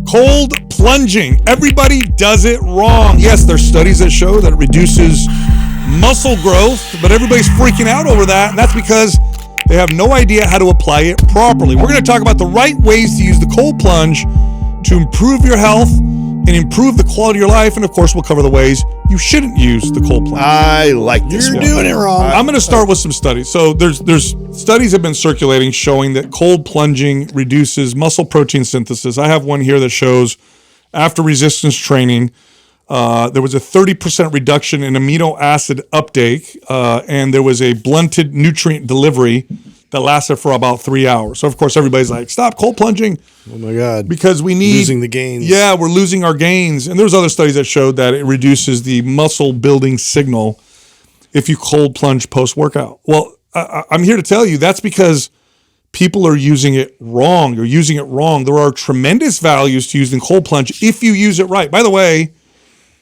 Cold plunging. Everybody does it wrong. Yes, there's studies that show that it reduces muscle growth, but everybody's freaking out over that, and that's because they have no idea how to apply it properly. We're going to talk about the right ways to use the cold plunge to improve your health and improve the quality of your life, and of course, we'll cover the ways you shouldn't use the cold plunge. I like this one. You're doing it wrong. I'm going to start with some studies. So there's studies have been circulating showing that cold plunging reduces muscle protein synthesis. I have one here that shows after resistance training, there was a 30% reduction in amino acid uptake, and there was a blunted nutrient delivery that lasted for about 3 hours. So, of course, everybody's like, stop cold plunging. Oh, my God. Because we need... Losing the gains. Yeah, we're losing our gains. And there's other studies that showed that it reduces the muscle building signal if you cold plunge post-workout. Well, I'm here to tell you that's because people are using it wrong. You're using it wrong. There are tremendous values to using cold plunge if you use it right. By the way,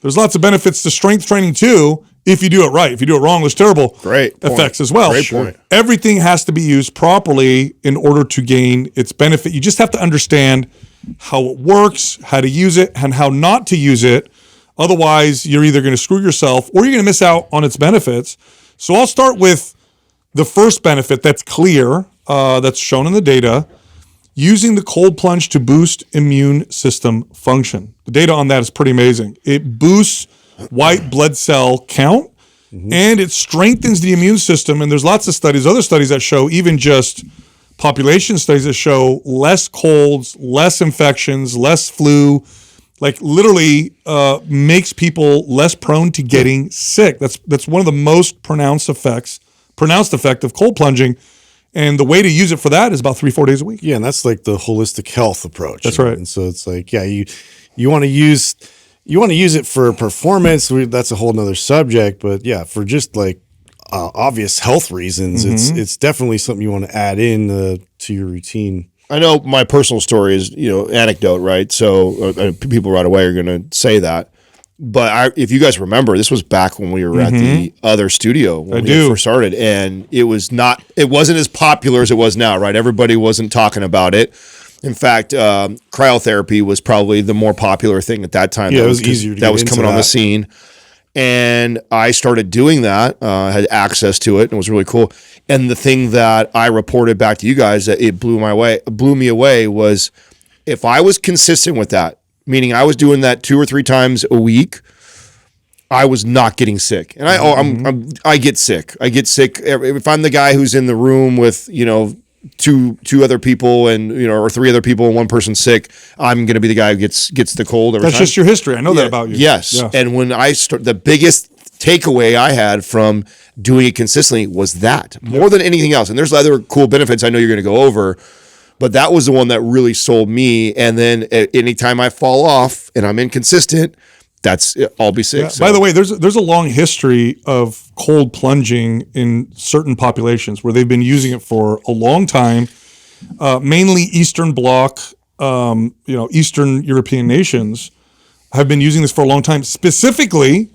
there's lots of benefits to strength training too if you do it right. If you do it wrong, there's terrible effects as well. Great point. Everything has to be used properly in order to gain its benefit. You just have to understand how it works, how to use it, and how not to use it. Otherwise, you're either going to screw yourself or you're going to miss out on its benefits. So I'll start with the first benefit that's clear, that's shown in the data, using the cold plunge to boost immune system function. The data on that is pretty amazing. It boosts white blood cell count, and it strengthens the immune system. And there's lots of studies, other studies that show, even just population studies that show less colds, less infections, less flu, like literally makes people less prone to getting sick. That's one of the most pronounced effect of cold plunging. And the way to use it for that is about 3-4 days a week. Yeah, and that's like the holistic health approach. That's right. And so it's like, yeah, you want to use it for performance. That's a whole nother subject. But yeah, for just like obvious health reasons, it's definitely something you want to add in to your routine. I know my personal story is, anecdote, right? So people right away are going to say that. But if you guys remember, this was back when we were at the other studio when we first started, and it wasn't as popular as it was now, right? Everybody wasn't talking about it. In fact, cryotherapy was probably the more popular thing at that time. Yeah, it was easier to that was coming on the scene. And I started doing that, had access to it, and it was really cool. And the thing that I reported back to you guys that it blew me away was if I was consistent with that, meaning I was doing that 2 or 3 times a week, I was not getting sick. And I get sick. I get sick if I'm the guy who's in the room with, two other people and or 3 other people and one person sick, I'm going to be the guy who gets the cold every time. That's just your history. I know that about you. Yes. Yeah. And when the biggest takeaway I had from doing it consistently was that more than anything else. And there's other cool benefits I know you're going to go over, but that was the one that really sold me. And then anytime I fall off and I'm inconsistent, I'll be sick. Yeah. So. By the way, there's a long history of cold plunging in certain populations where they've been using it for a long time, mainly Eastern Bloc, Eastern European nations have been using this for a long time, specifically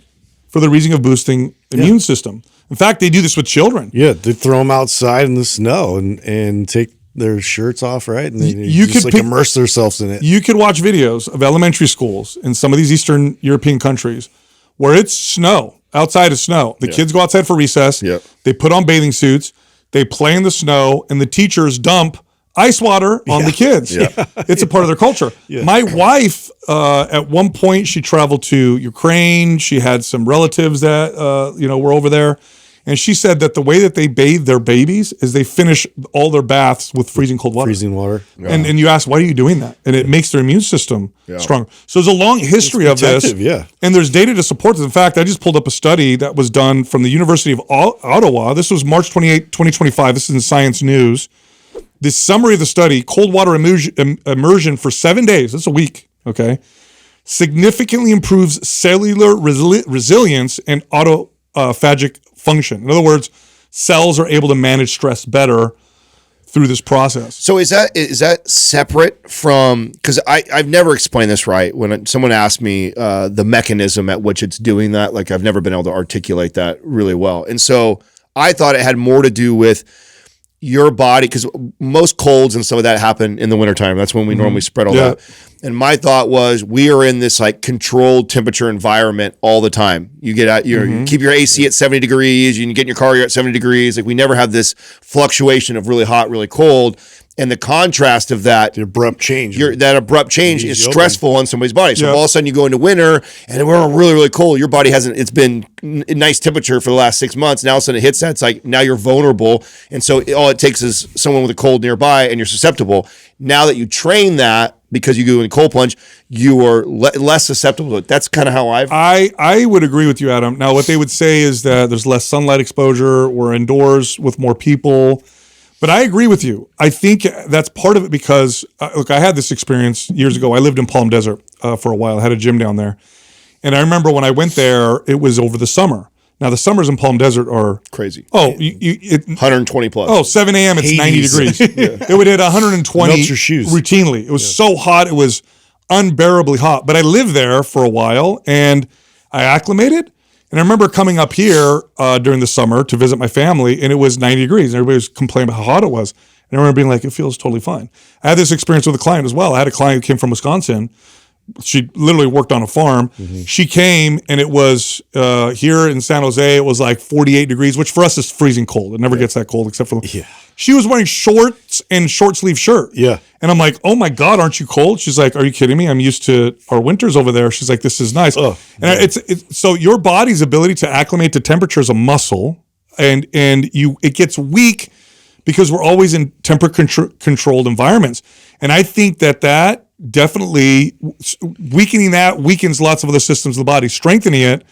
for the reason of boosting immune system. In fact, they do this with children. Yeah, they throw them outside in the snow and take their shirts off, right? And they immerse themselves in it. You could watch videos of elementary schools in some of these Eastern European countries where it's snow. Outside is snow. The kids go outside for recess. Yep. They put on bathing suits. They play in the snow, and the teachers dump ice water on the kids. Yeah. It's a part of their culture. Yeah. My wife, at one point, she traveled to Ukraine. She had some relatives that were over there. And she said that the way that they bathe their babies is they finish all their baths with freezing cold water. Freezing water. Yeah. And you ask, why are you doing that? And it makes their immune system stronger. So there's a long history of this. Yeah. And there's data to support this. In fact, I just pulled up a study that was done from the University of Ottawa. This was March 28, 2025. This is in Science News. The summary of the study, cold water immersion for 7 days, that's a week, okay, significantly improves cellular resilience and autophagic function. In other words, cells are able to manage stress better through this process. So is that separate from, because I've never explained this right. When someone asked me the mechanism at which it's doing that, like I've never been able to articulate that really well. And so I thought it had more to do with your body, because most colds and some of that happen in the wintertime. That's when we normally spread all that. And my thought was, we are in this like controlled temperature environment all the time. You get out, you keep your AC at 70 degrees, you can get in your car, you're at 70 degrees. Like we never have this fluctuation of really hot, really cold. And the contrast of that, The abrupt change. that abrupt change is stressful on somebody's body. So if all of a sudden you go into winter and we're really, really cold, your body it's been a nice temperature for the last 6 months. Now all of a sudden it hits that. It's like now you're vulnerable. And so all it takes is someone with a cold nearby and you're susceptible. Now that you train that, because you go in cold plunge, you are less susceptible to it. That's kind of how I would agree with you, Adam. Now, what they would say is that there's less sunlight exposure. We're indoors with more people. But I agree with you. I think that's part of it because, look, I had this experience years ago. I lived in Palm Desert for a while. I had a gym down there. And I remember when I went there, it was over the summer. Now, the summers in Palm Desert are crazy. Oh, 120 plus. Oh, 7 a.m. It's 90 degrees. It would hit 120 Melts your shoes. routinely. It was so hot. It was unbearably hot. But I lived there for a while and I acclimated. And I remember coming up here during the summer to visit my family, and it was 90 degrees, and everybody was complaining about how hot it was. And I remember being like, it feels totally fine. I had this experience with a client as well. I had a client who came from Wisconsin. She literally worked on a farm. She came, and it was here in San Jose, it was like 48 degrees, which for us is freezing cold. It never gets that cold except for... She was wearing shorts and short sleeve shirt. And I'm like, oh my God, aren't you cold? She's like, are you kidding me? I'm used to our winters over there. She's like, this is nice. It's so your body's ability to acclimate to temperature is a muscle, and it gets weak because we're always in temperature controlled environments. And I think that definitely weakening that weakens lots of other systems of the body. Strengthening it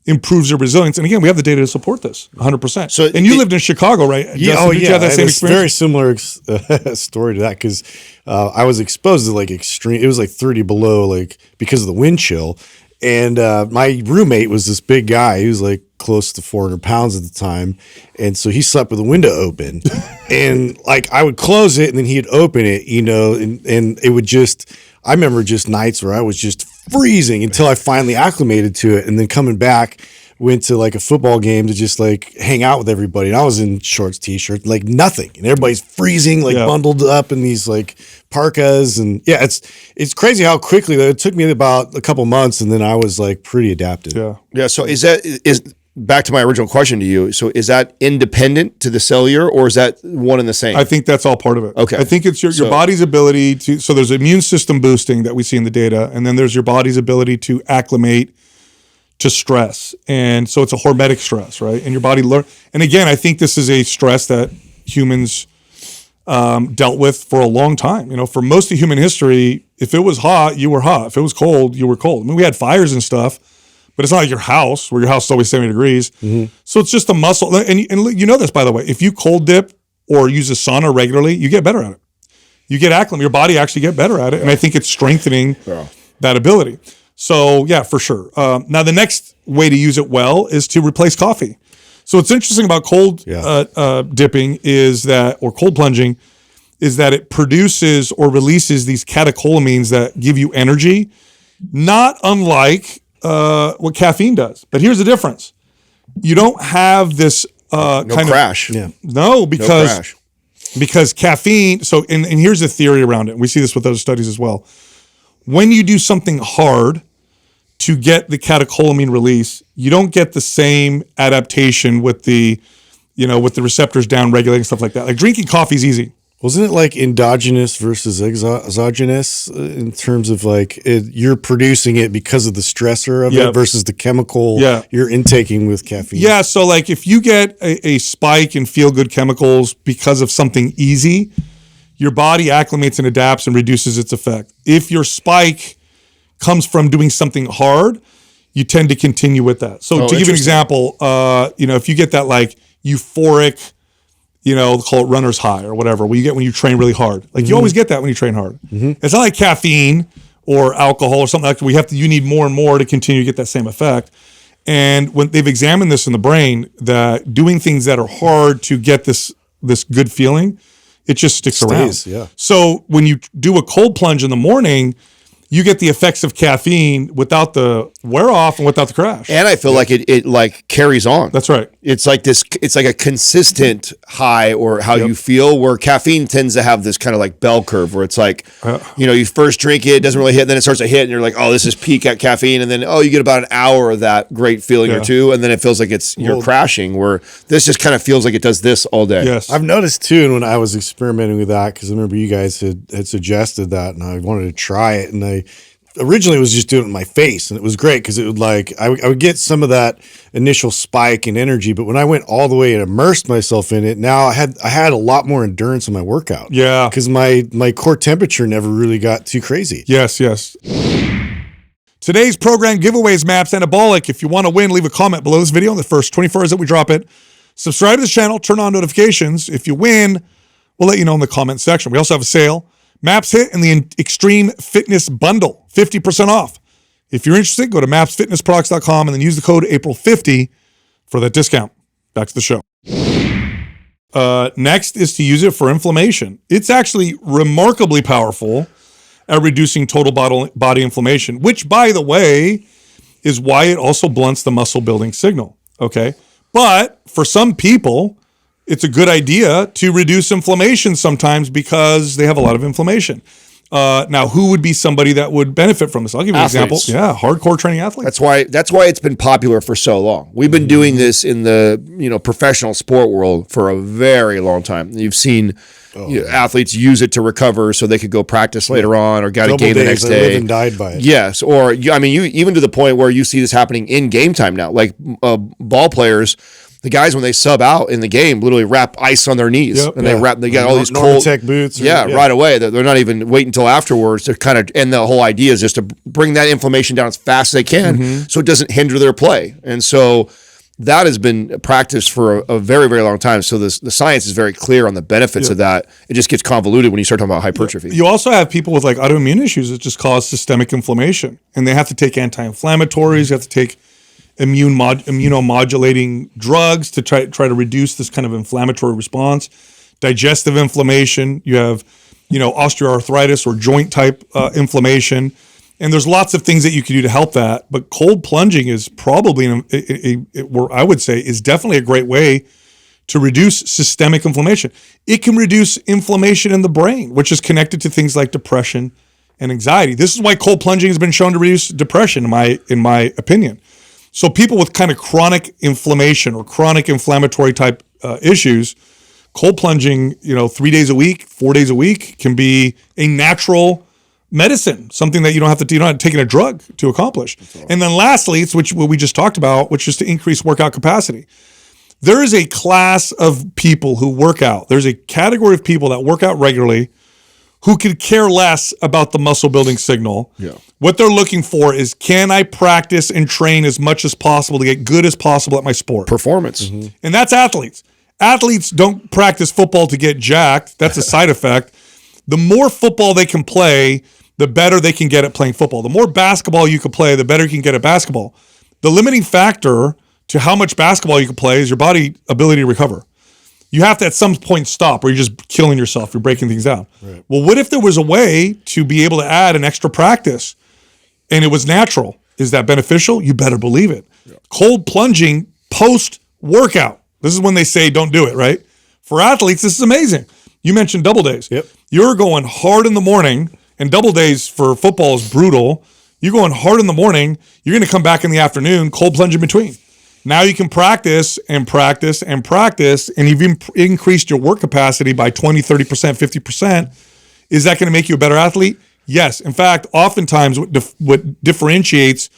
improves your resilience. And again, we have the data to support this 100%. So, and you lived in Chicago, right? Yeah. Justin, did you have that same experience? Very similar story to that because I was exposed to like extreme. It was like 30 below, like because of the wind chill. And my roommate was this big guy. He was like close to 400 pounds at the time. And so he slept with the window open. And like I would close it and then he'd open it, and it would just, I remember just nights where I was just freezing until I finally acclimated to it. And then coming back, went to like a football game to just like hang out with everybody. And I was in shorts, t-shirt, like nothing. And everybody's freezing, like bundled up in these like parkas. And yeah, it's crazy how quickly it took me about a couple months. And then I was like pretty adapted. Yeah. So is back to my original question to you. So is that independent to the cellular or is that one and the same? I think that's all part of it. Okay. I think it's your body's ability to, so there's immune system boosting that we see in the data. And then there's your body's ability to acclimate to stress. And so it's a hormetic stress, right? And your body and again, I think this is a stress that humans dealt with for a long time. For most of human history, if it was hot, you were hot. If it was cold, you were cold. I mean, we had fires and stuff, but it's not like your house where your house is always 70 degrees. So it's just a muscle. And you know this, by the way, if you cold dip or use a sauna regularly, you get better at it. You get acclimated. Your body actually get better at it. And I think it's strengthening that ability. So yeah, for sure. Now the next way to use it well is to replace coffee. So what's interesting about cold dipping or cold plunging is that it produces or releases these catecholamines that give you energy, not unlike what caffeine does. But here's the difference. You don't have this crash. No, because caffeine, and here's the theory around it. We see this with other studies as well. When you do something hard to get the catecholamine release, you don't get the same adaptation with the receptors down regulating stuff like that. Like drinking coffee is easy. Wasn't it like endogenous versus exogenous in terms of like you're producing it because of the stressor of it versus the chemical you're intaking with caffeine? Yeah, so like if you get a spike in feel-good chemicals because of something easy, your body acclimates and adapts and reduces its effect. If your spike comes from doing something hard, you tend to continue with that. So to give you an example, if you get that like euphoric, call it runner's high or whatever, what you get when you train really hard. Like you always get that when you train hard. It's not like caffeine or alcohol or something like that. You need more and more to continue to get that same effect. And when they've examined this in the brain, that doing things that are hard to get this good feeling, it just sticks around. Yeah. So when you do a cold plunge in the morning, you get the effects of caffeine without the wear off and without the crash. And I feel like it like carries on. That's right. It's like this. It's like a consistent high, or how you feel. Where caffeine tends to have this kind of like bell curve, where it's like, you first drink it, doesn't really hit, then it starts to hit, and you're like, oh, this is peak at caffeine, and then you get about an hour of that great feeling or two, and then it feels like you're crashing. Where this just kind of feels like it does this all day. Yes, I've noticed too, and when I was experimenting with that, because I remember you guys had suggested that, and I wanted to try it, and I originally was just doing it in my face, and it was great because it would I would get some of that initial spike in energy, but when I went all the way and immersed myself in it, now I had a lot more endurance in my workout. Yeah, because my core temperature never really got too crazy. Yes. Today's program giveaways Maps Anabolic. If you want to win, leave a comment below this video in the first 24 hours that we drop it. Subscribe to this channel, turn on notifications. If you win, we'll let you know in the comment section. We also have a sale. Maps hit in the Extreme Fitness Bundle, 50% off. If you're interested, go to mapsfitnessproducts.com and then use the code April50 for that discount. Back to the show. Next is to use it for inflammation. It's actually remarkably powerful at reducing total body inflammation, which, by the way, is why it also blunts the muscle building signal. Okay. But for some people, it's a good idea to reduce inflammation sometimes because they have a lot of inflammation. Now, who would be somebody that would benefit from this? I'll give you an example. Yeah, hardcore training athletes. That's why it's been popular for so long. We've been doing this in the professional sport world for a very long time. You've seen athletes use it to recover so they could go practice later on or got a game the next day. Live and died by it. Yes, or you even to the point where you see this happening in game time now. Like ball players. The guys, when they sub out in the game, literally wrap ice on their knees, and they got all these cold tech boots. Right away. They're not even waiting until afterwards to kind of. And the whole idea is just to bring that inflammation down as fast as they can, so it doesn't hinder their play. And so that has been practiced for a very, very long time. So the science is very clear on the benefits of that. It just gets convoluted when you start talking about hypertrophy. You also have people with like autoimmune issues that just cause systemic inflammation, and they have to take anti-inflammatories. You have to take immunomodulating drugs to try to reduce this kind of inflammatory response. Digestive inflammation, you have osteoarthritis or joint type inflammation, and there's lots of things that you can do to help that. But cold plunging is probably where I would say is definitely a great way to reduce systemic inflammation. It can reduce inflammation in the brain, which is connected to things like depression and anxiety. This is why cold plunging has been shown to reduce depression, in my opinion. So people with kind of chronic inflammation or chronic inflammatory type issues, cold plunging, 3 days a week, 4 days a week can be a natural medicine, something that you're not taking a drug to accomplish. And then lastly, it's what we just talked about, which is to increase workout capacity. There is a class of people who work out. There's a category of people that work out regularly who could care less about the muscle building signal. Yeah. What they're looking for is, can I practice and train as much as possible to get good as possible at my sport? Performance. And that's athletes. Athletes don't practice football to get jacked. That's a side effect. The more football they can play, the better they can get at playing football. The more basketball you can play, the better you can get at basketball. The limiting factor to how much basketball you can play is your body ability to recover. You have to at some point stop, or you're just killing yourself. You're breaking things down. Right. Well, what if there was a way to be able to add an extra practice and it was natural? Is that beneficial? You better believe it. Yeah. Cold plunging post-workout. This is when they say don't do it, right? For athletes, this is amazing. You mentioned double days. Yep. You're going hard in the morning, and double days for football is brutal. You're going hard in the morning. You're going to come back in the afternoon, cold plunge in between. Now you can practice and practice and practice, and you've increased your work capacity by 20, 30%, 50%. Is that going to make you a better athlete? Yes. In fact, oftentimes what differentiates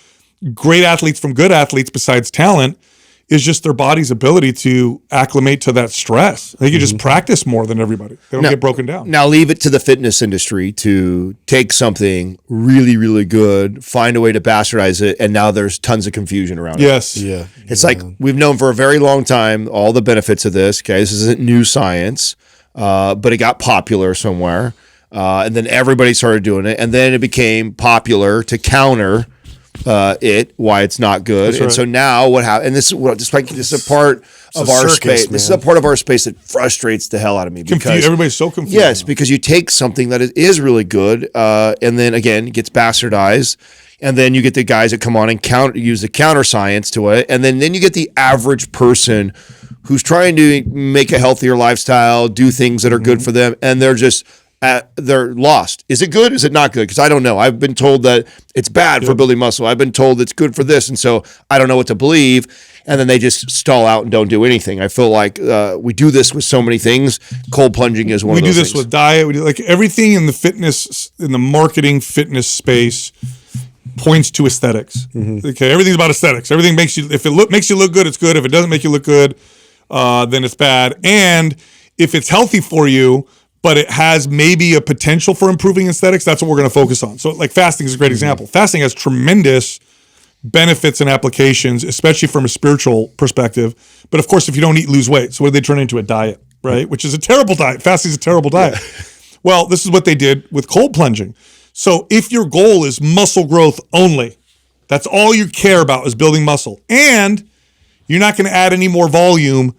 great athletes from good athletes besides talent is just their body's ability to acclimate to that stress. They can just practice more than everybody. They don't get broken down. Now leave it to the fitness industry to take something really, really good, find a way to bastardize it, and now there's tons of confusion around it. Yes. Yeah. It's like we've known for a very long time all the benefits of this. Okay, this isn't new science, but it got popular somewhere, and then everybody started doing it, and then it became popular to counter why it's not good. That's and right. so now what happened, and this is a part of our circus, space. This is man. a part of our space that frustrates the hell out of me. Everybody's so confused. Yes, because you take something that is really good, and then again, it gets bastardized. And then you get the guys that come on and use the counter science to it. And then you get the average person who's trying to make a healthier lifestyle, do things that are good for them. And they're just, they're lost. Is it good? Is it not good? Because I don't know. I've been told that it's bad for building muscle. I've been told it's good for this. And so I don't know what to believe. And then they just stall out and don't do anything. I feel like we do this with so many things. Cold plunging is one of those things. We do this with diet. We do like everything in the fitness, in the marketing fitness space points to aesthetics. Okay, everything's about aesthetics. Everything makes you, if it makes you look good, it's good. If it doesn't make you look good, then it's bad. And if it's healthy for you, but it has maybe a potential for improving aesthetics, that's what we're going to focus on. So like fasting is a great example. Fasting has tremendous benefits and applications, especially from a spiritual perspective. But of course, if you don't eat, lose weight. So what do they turn into? A diet, right? Which is a terrible diet. Fasting is a terrible diet. Well, this is what they did with cold plunging. So if your goal is muscle growth only, that's all you care about is building muscle, and you're not going to add any more volume,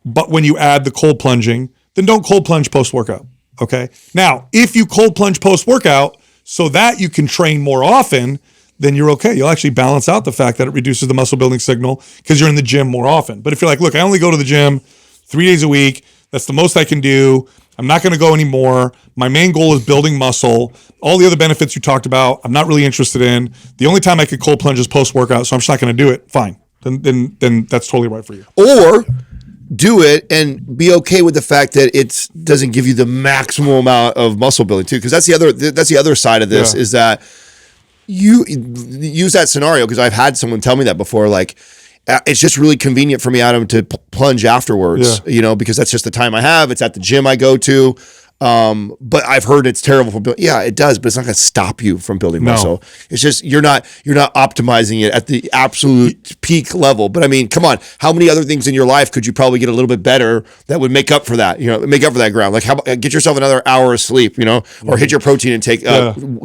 but when you add the cold plunging, then don't cold plunge post-workout, okay? Now, if you cold plunge post-workout so that you can train more often, then you're okay. You'll actually balance out the fact that it reduces the muscle building signal because you're in the gym more often. But if you're like, look, I only go to the gym 3 days a week, that's the most I can do, I'm not going to go anymore. My main goal is building muscle. All the other benefits you talked about, I'm not really interested in. The only time I could cold plunge is post-workout, so I'm just not going to do it. Fine. Then that's totally right for you. Or do it and be okay with the fact that it doesn't give you the maximum amount of muscle building too. Because that's the other side of this is that you use that scenario, because I've had someone tell me that before, like, it's just really convenient for me, Adam, to plunge afterwards, because that's just the time I have. It's at the gym I go to. But I've heard it's terrible for building. Yeah, it does, but it's not going to stop you from building muscle. It's just, you're not optimizing it at the absolute peak level. But I mean, come on, how many other things in your life could you probably get a little bit better that would make up for that, make up for that ground? Like, how about get yourself another hour of sleep, or hit your protein intake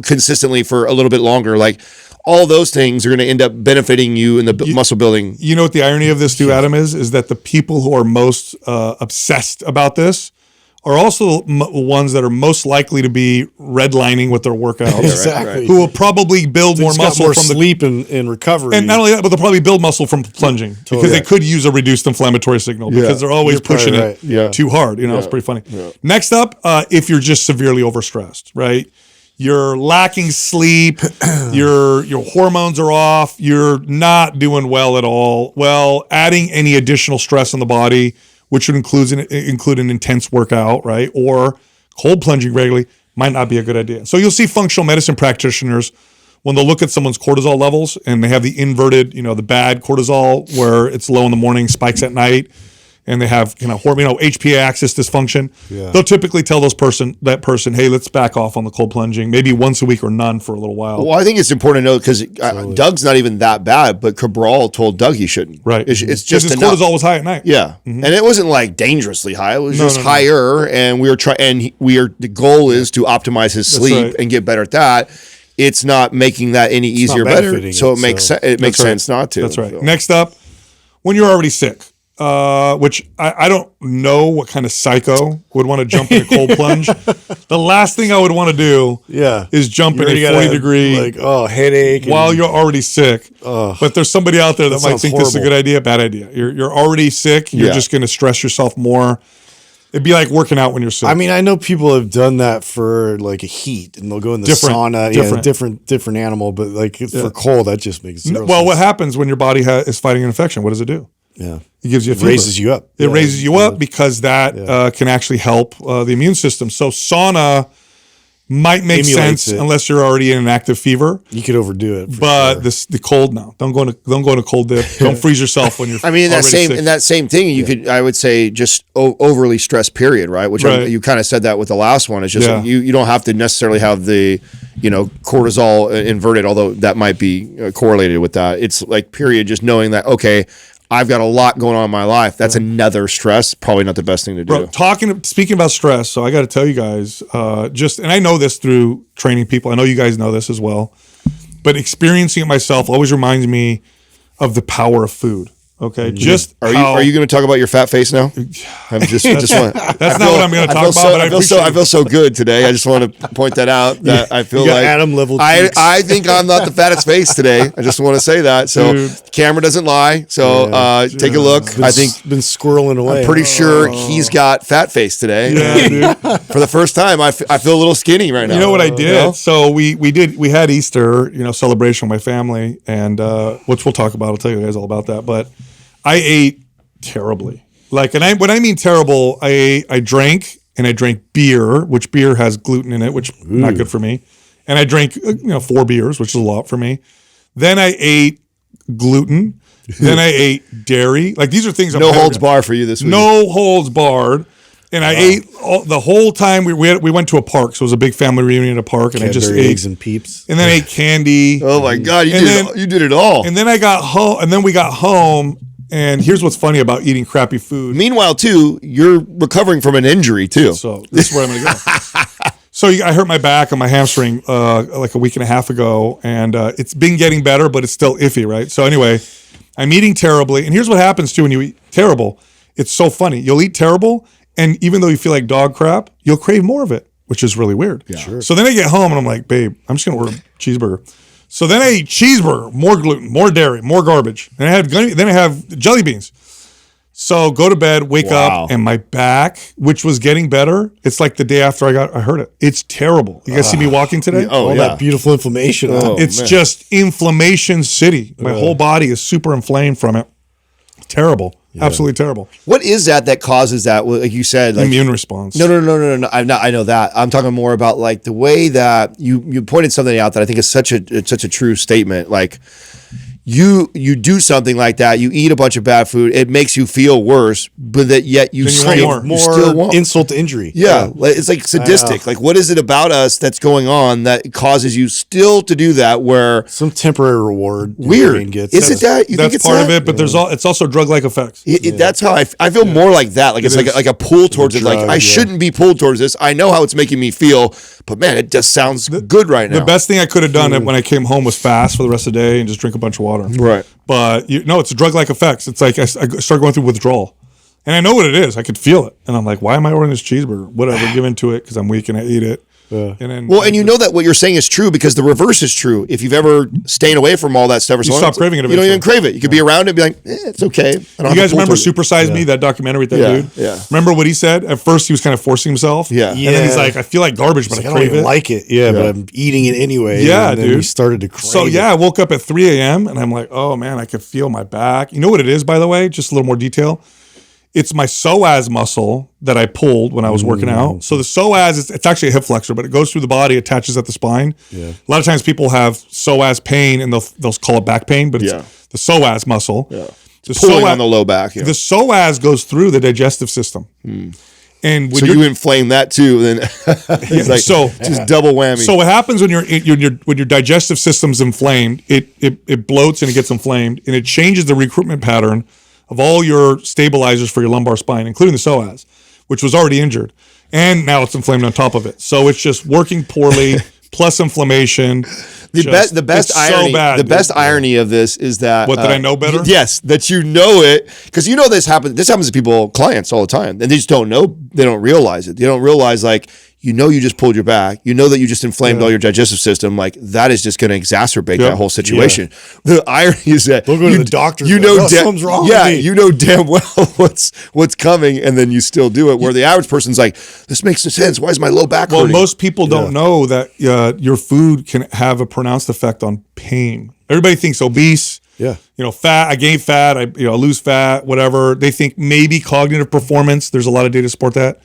consistently for a little bit longer. Like, all those things are going to end up benefiting you in the muscle building. You know what the irony of this too, Adam, is that the people who are most obsessed about this are also ones that are most likely to be redlining with their workouts. Exactly. Who will probably build more muscle more from sleep and recovery. And not only that, but they'll probably build muscle from plunging because they could use a reduced inflammatory signal because they're always pushing it too hard. It's pretty funny. Yeah. Next up, if you're just severely overstressed, right? You're lacking sleep, your hormones are off, you're not doing well at all. Well, adding any additional stress on the body, which would include an intense workout, right? Or cold plunging regularly, might not be a good idea. So you'll see functional medicine practitioners, when they'll look at someone's cortisol levels and they have the inverted, the bad cortisol where it's low in the morning, spikes at night, and they have HPA axis dysfunction, they'll typically tell that person, hey, let's back off on the cold plunging, maybe once a week or none for a little while. Well, I think it's important to know, because Doug's not even that bad, but Cabral told Doug he shouldn't. Right. It's just his enough. cortisol was high at night. Yeah. And it wasn't like dangerously high. It was just higher. And we were trying, the goal is to optimize his sleep and get better at that. It's not making that any easier or better. So it makes sense not to. That's right. So. Next up, when you're already sick. Which I don't know what kind of psycho would want to jump in a cold plunge. The last thing I would want to do is jump in a 40-degree headache while you're already sick. But there's somebody out there that might think this is a good idea, bad idea. You're already sick. You're just going to stress yourself more. It'd be like working out when you're sick. I mean, I know people have done that for like a heat, and they'll go in the sauna. Different animal, but like for cold, that just makes zero sense. What happens when your body is fighting an infection? What does it do? Yeah, it gives you a fever. Raises you up. It raises you up because that can actually help the immune system. So sauna might make sense unless you're already in an active fever. You could overdo it, but the cold, no. Don't go in a cold dip. Don't freeze yourself when you're. I mean, in that same thing, you could, I would say, just overly stressed. Period. Right. Which you kind of said that with the last one. It's just like you don't have to necessarily have the cortisol inverted, although that might be correlated with that. It's like period. Just knowing that I've got a lot going on in my life. That's another stress. Probably not the best thing to do. Bro, speaking about stress, so I got to tell you guys, and I know this through training people. I know you guys know this as well. but experiencing it myself always reminds me of the power of food. Okay, just are you going to talk about your fat face now? I'm just want. That's not what I'm going to talk about. But I feel so good today. I just want to point that out. That I feel like Adam level. I think I'm not the fattest face today. I just want to say that. So the camera doesn't lie. So take a look. I think been squirreling away. I'm pretty sure he's got fat face today. Yeah, dude. For the first time, I feel a little skinny right now. You know what I did? You know? So we had Easter, celebration with my family, and which we'll talk about. I'll tell you guys all about that. But I ate terribly. When I mean terrible, I drank beer, which beer has gluten in it, which is not good for me. And I drank 4 beers, which is a lot for me. Then I ate gluten. Then I ate dairy. Like these are things. No holds barred for you this week. No holds barred. And I ate the whole time. We went to a park, so it was a big family reunion at a park, and I just ate eggs and Peeps, and then I ate candy. Oh my God, you did it all. And then I got home, and then we got home. And here's what's funny about eating crappy food. Meanwhile, too, you're recovering from an injury too. So this is where I'm going to go. So I hurt my back and my hamstring like a week and a half ago, and it's been getting better, but it's still iffy, right? So anyway, I'm eating terribly, and here's what happens too when you eat terrible. It's so funny. You'll eat terrible, and even though you feel like dog crap, you'll crave more of it, which is really weird. Yeah. Sure. So then I get home and I'm like, babe, I'm just going to order a cheeseburger. So then I eat cheeseburger, more gluten, more dairy, more garbage. And then I have jelly beans. So go to bed, wake up, and my back, which was getting better, it's like the day after I heard it. It's terrible. You guys see me walking today? All that beautiful inflammation. It's just inflammation city. My whole body is super inflamed from it. Terrible. Yeah. Absolutely terrible. What is that causes that? Like you said, like immune response. No. I know that. I'm talking more about like the way that you pointed something out that I think is such a true statement. Like you do something like that, you eat a bunch of bad food, it makes you feel worse, but that yet you still want insult to injury. Yeah, it's like sadistic. Like what is it about us that's going on that causes you still to do that? Where some temporary reward weird gets. Is it that? You that's think it's part that? of it, but it's also drug-like effects. That's how I feel more like that. Like it's like a pull towards it. Like I shouldn't be pulled towards this. I know how it's making me feel, but man, it just sounds good right now. The best thing I could have done when I came home was fast for the rest of the day and just drink a bunch of water. Right. But it's drug-like effects. It's like I start going through withdrawal. And I know what it is. I could feel it. And I'm like, why am I ordering this cheeseburger? Whatever, give into it because I'm weak and I eat it. Yeah. And you know that what you're saying is true because the reverse is true. If you've ever stayed away from all that stuff or so on, stop craving it. You don't even crave it. You could be around it and be like, it's okay. You guys remember Super Size Me, that documentary with that dude? Yeah. Remember what he said? At first, he was kind of forcing himself. Yeah. And then he's like, I feel like garbage, but I don't crave even it. like it. Yeah, but I'm eating it anyway. Yeah, and then dude. He started to crave So, I woke up at 3 a.m. and I'm like, oh, man, I could feel my back. You know what it is, by the way? Just a little more detail. It's my psoas muscle that I pulled when I was working out. So the psoas, it's actually a hip flexor, but it goes through the body, attaches at the spine. Yeah. A lot of times people have psoas pain and they'll call it back pain, but it's the psoas muscle. Yeah. The pulling on the low back. Yeah. The psoas goes through the digestive system. And when you inflame that too, then it's just double whammy. So what happens when your digestive system's inflamed, it bloats and it gets inflamed, and it changes the recruitment pattern of all your stabilizers for your lumbar spine, including the psoas, which was already injured. And now it's inflamed on top of it. So it's just working poorly, plus inflammation. The best irony of this is that did I know better? Yes, that you know it because you know this happens. This happens to clients all the time, and they just don't know. They don't realize it. They don't realize you just pulled your back. You know that you just inflamed all your digestive system. Like that is just going to exacerbate that whole situation. Yeah. The irony is that they'll go to the doctor. You know, something's wrong. Yeah, with me. You know damn well what's coming, and then you still do it. Where the average person's like, "This makes no sense. Why is my low back hurting?" Well, most people don't know that your food can have a pronounced effect on pain. Everybody thinks obese. Yeah. Fat. I gain fat. I lose fat. Whatever. They think maybe cognitive performance. There's a lot of data to support that.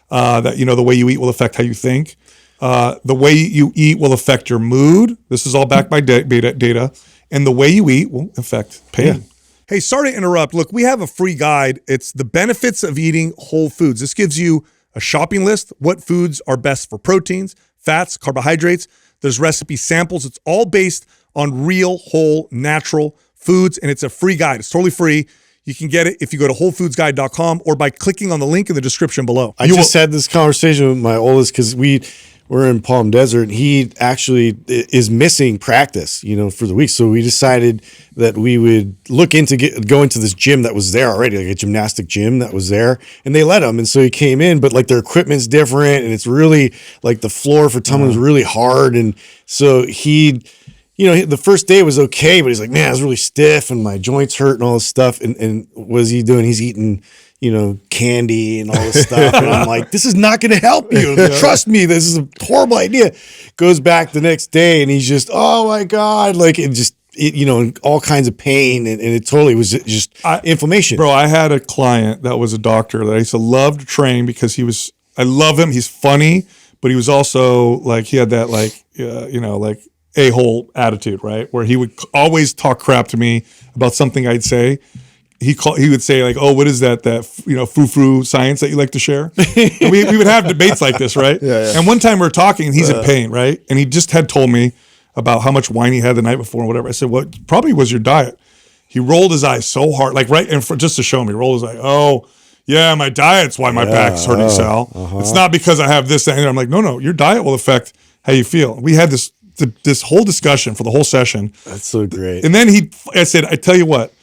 That the way you eat will affect how you think. The way you eat will affect your mood. This is all backed by data. And the way you eat will affect pain. Yeah. Hey, sorry to interrupt. Look, we have a free guide. It's the benefits of eating whole foods. This gives you a shopping list, what foods are best for proteins, fats, carbohydrates. There's recipe samples. It's all based on real, whole, natural foods, and it's a free guide. It's totally free. You can get it if you go to wholefoodsguide.com or by clicking on the link in the description below. I just had this conversation with my oldest because we we're in Palm Desert, and he actually is missing practice, for the week. So we decided that we would look into go into this gym that was there already, like a gymnastic gym that was there, and they let him. And so he came in, but like their equipment's different, and it's really like the floor for tumbling is really hard, and so he. The first day was okay, but he's like, man, I was really stiff and my joints hurt and all this stuff. And what is he doing? He's eating, candy and all this stuff. And I'm like, this is not going to help you. Trust me, this is a horrible idea. Goes back the next day and he's just, oh my God, like it just, all kinds of pain. And it totally was just inflammation. Bro, I had a client that was a doctor that I used to love to train because I love him. He's funny, but he was also like, he had that like, like, a-hole attitude, right? Where he would always talk crap to me about something I'd say. He would say like, "Oh, what is that frou-frou science that you like to share?" And we would have debates like this, right? Yeah. And one time we were talking, and he's in pain, right? And he just had told me about how much wine he had the night before and whatever. I said, "What probably was your diet?" He rolled his eyes so hard, like right, and just to show me, rolled his eyes. Oh, yeah, my diet's why my back's hurting, Sal. It's not because I have this, that, and I'm like, no, your diet will affect how you feel. We had this whole discussion for the whole session. That's so great. And then I said, I tell you what,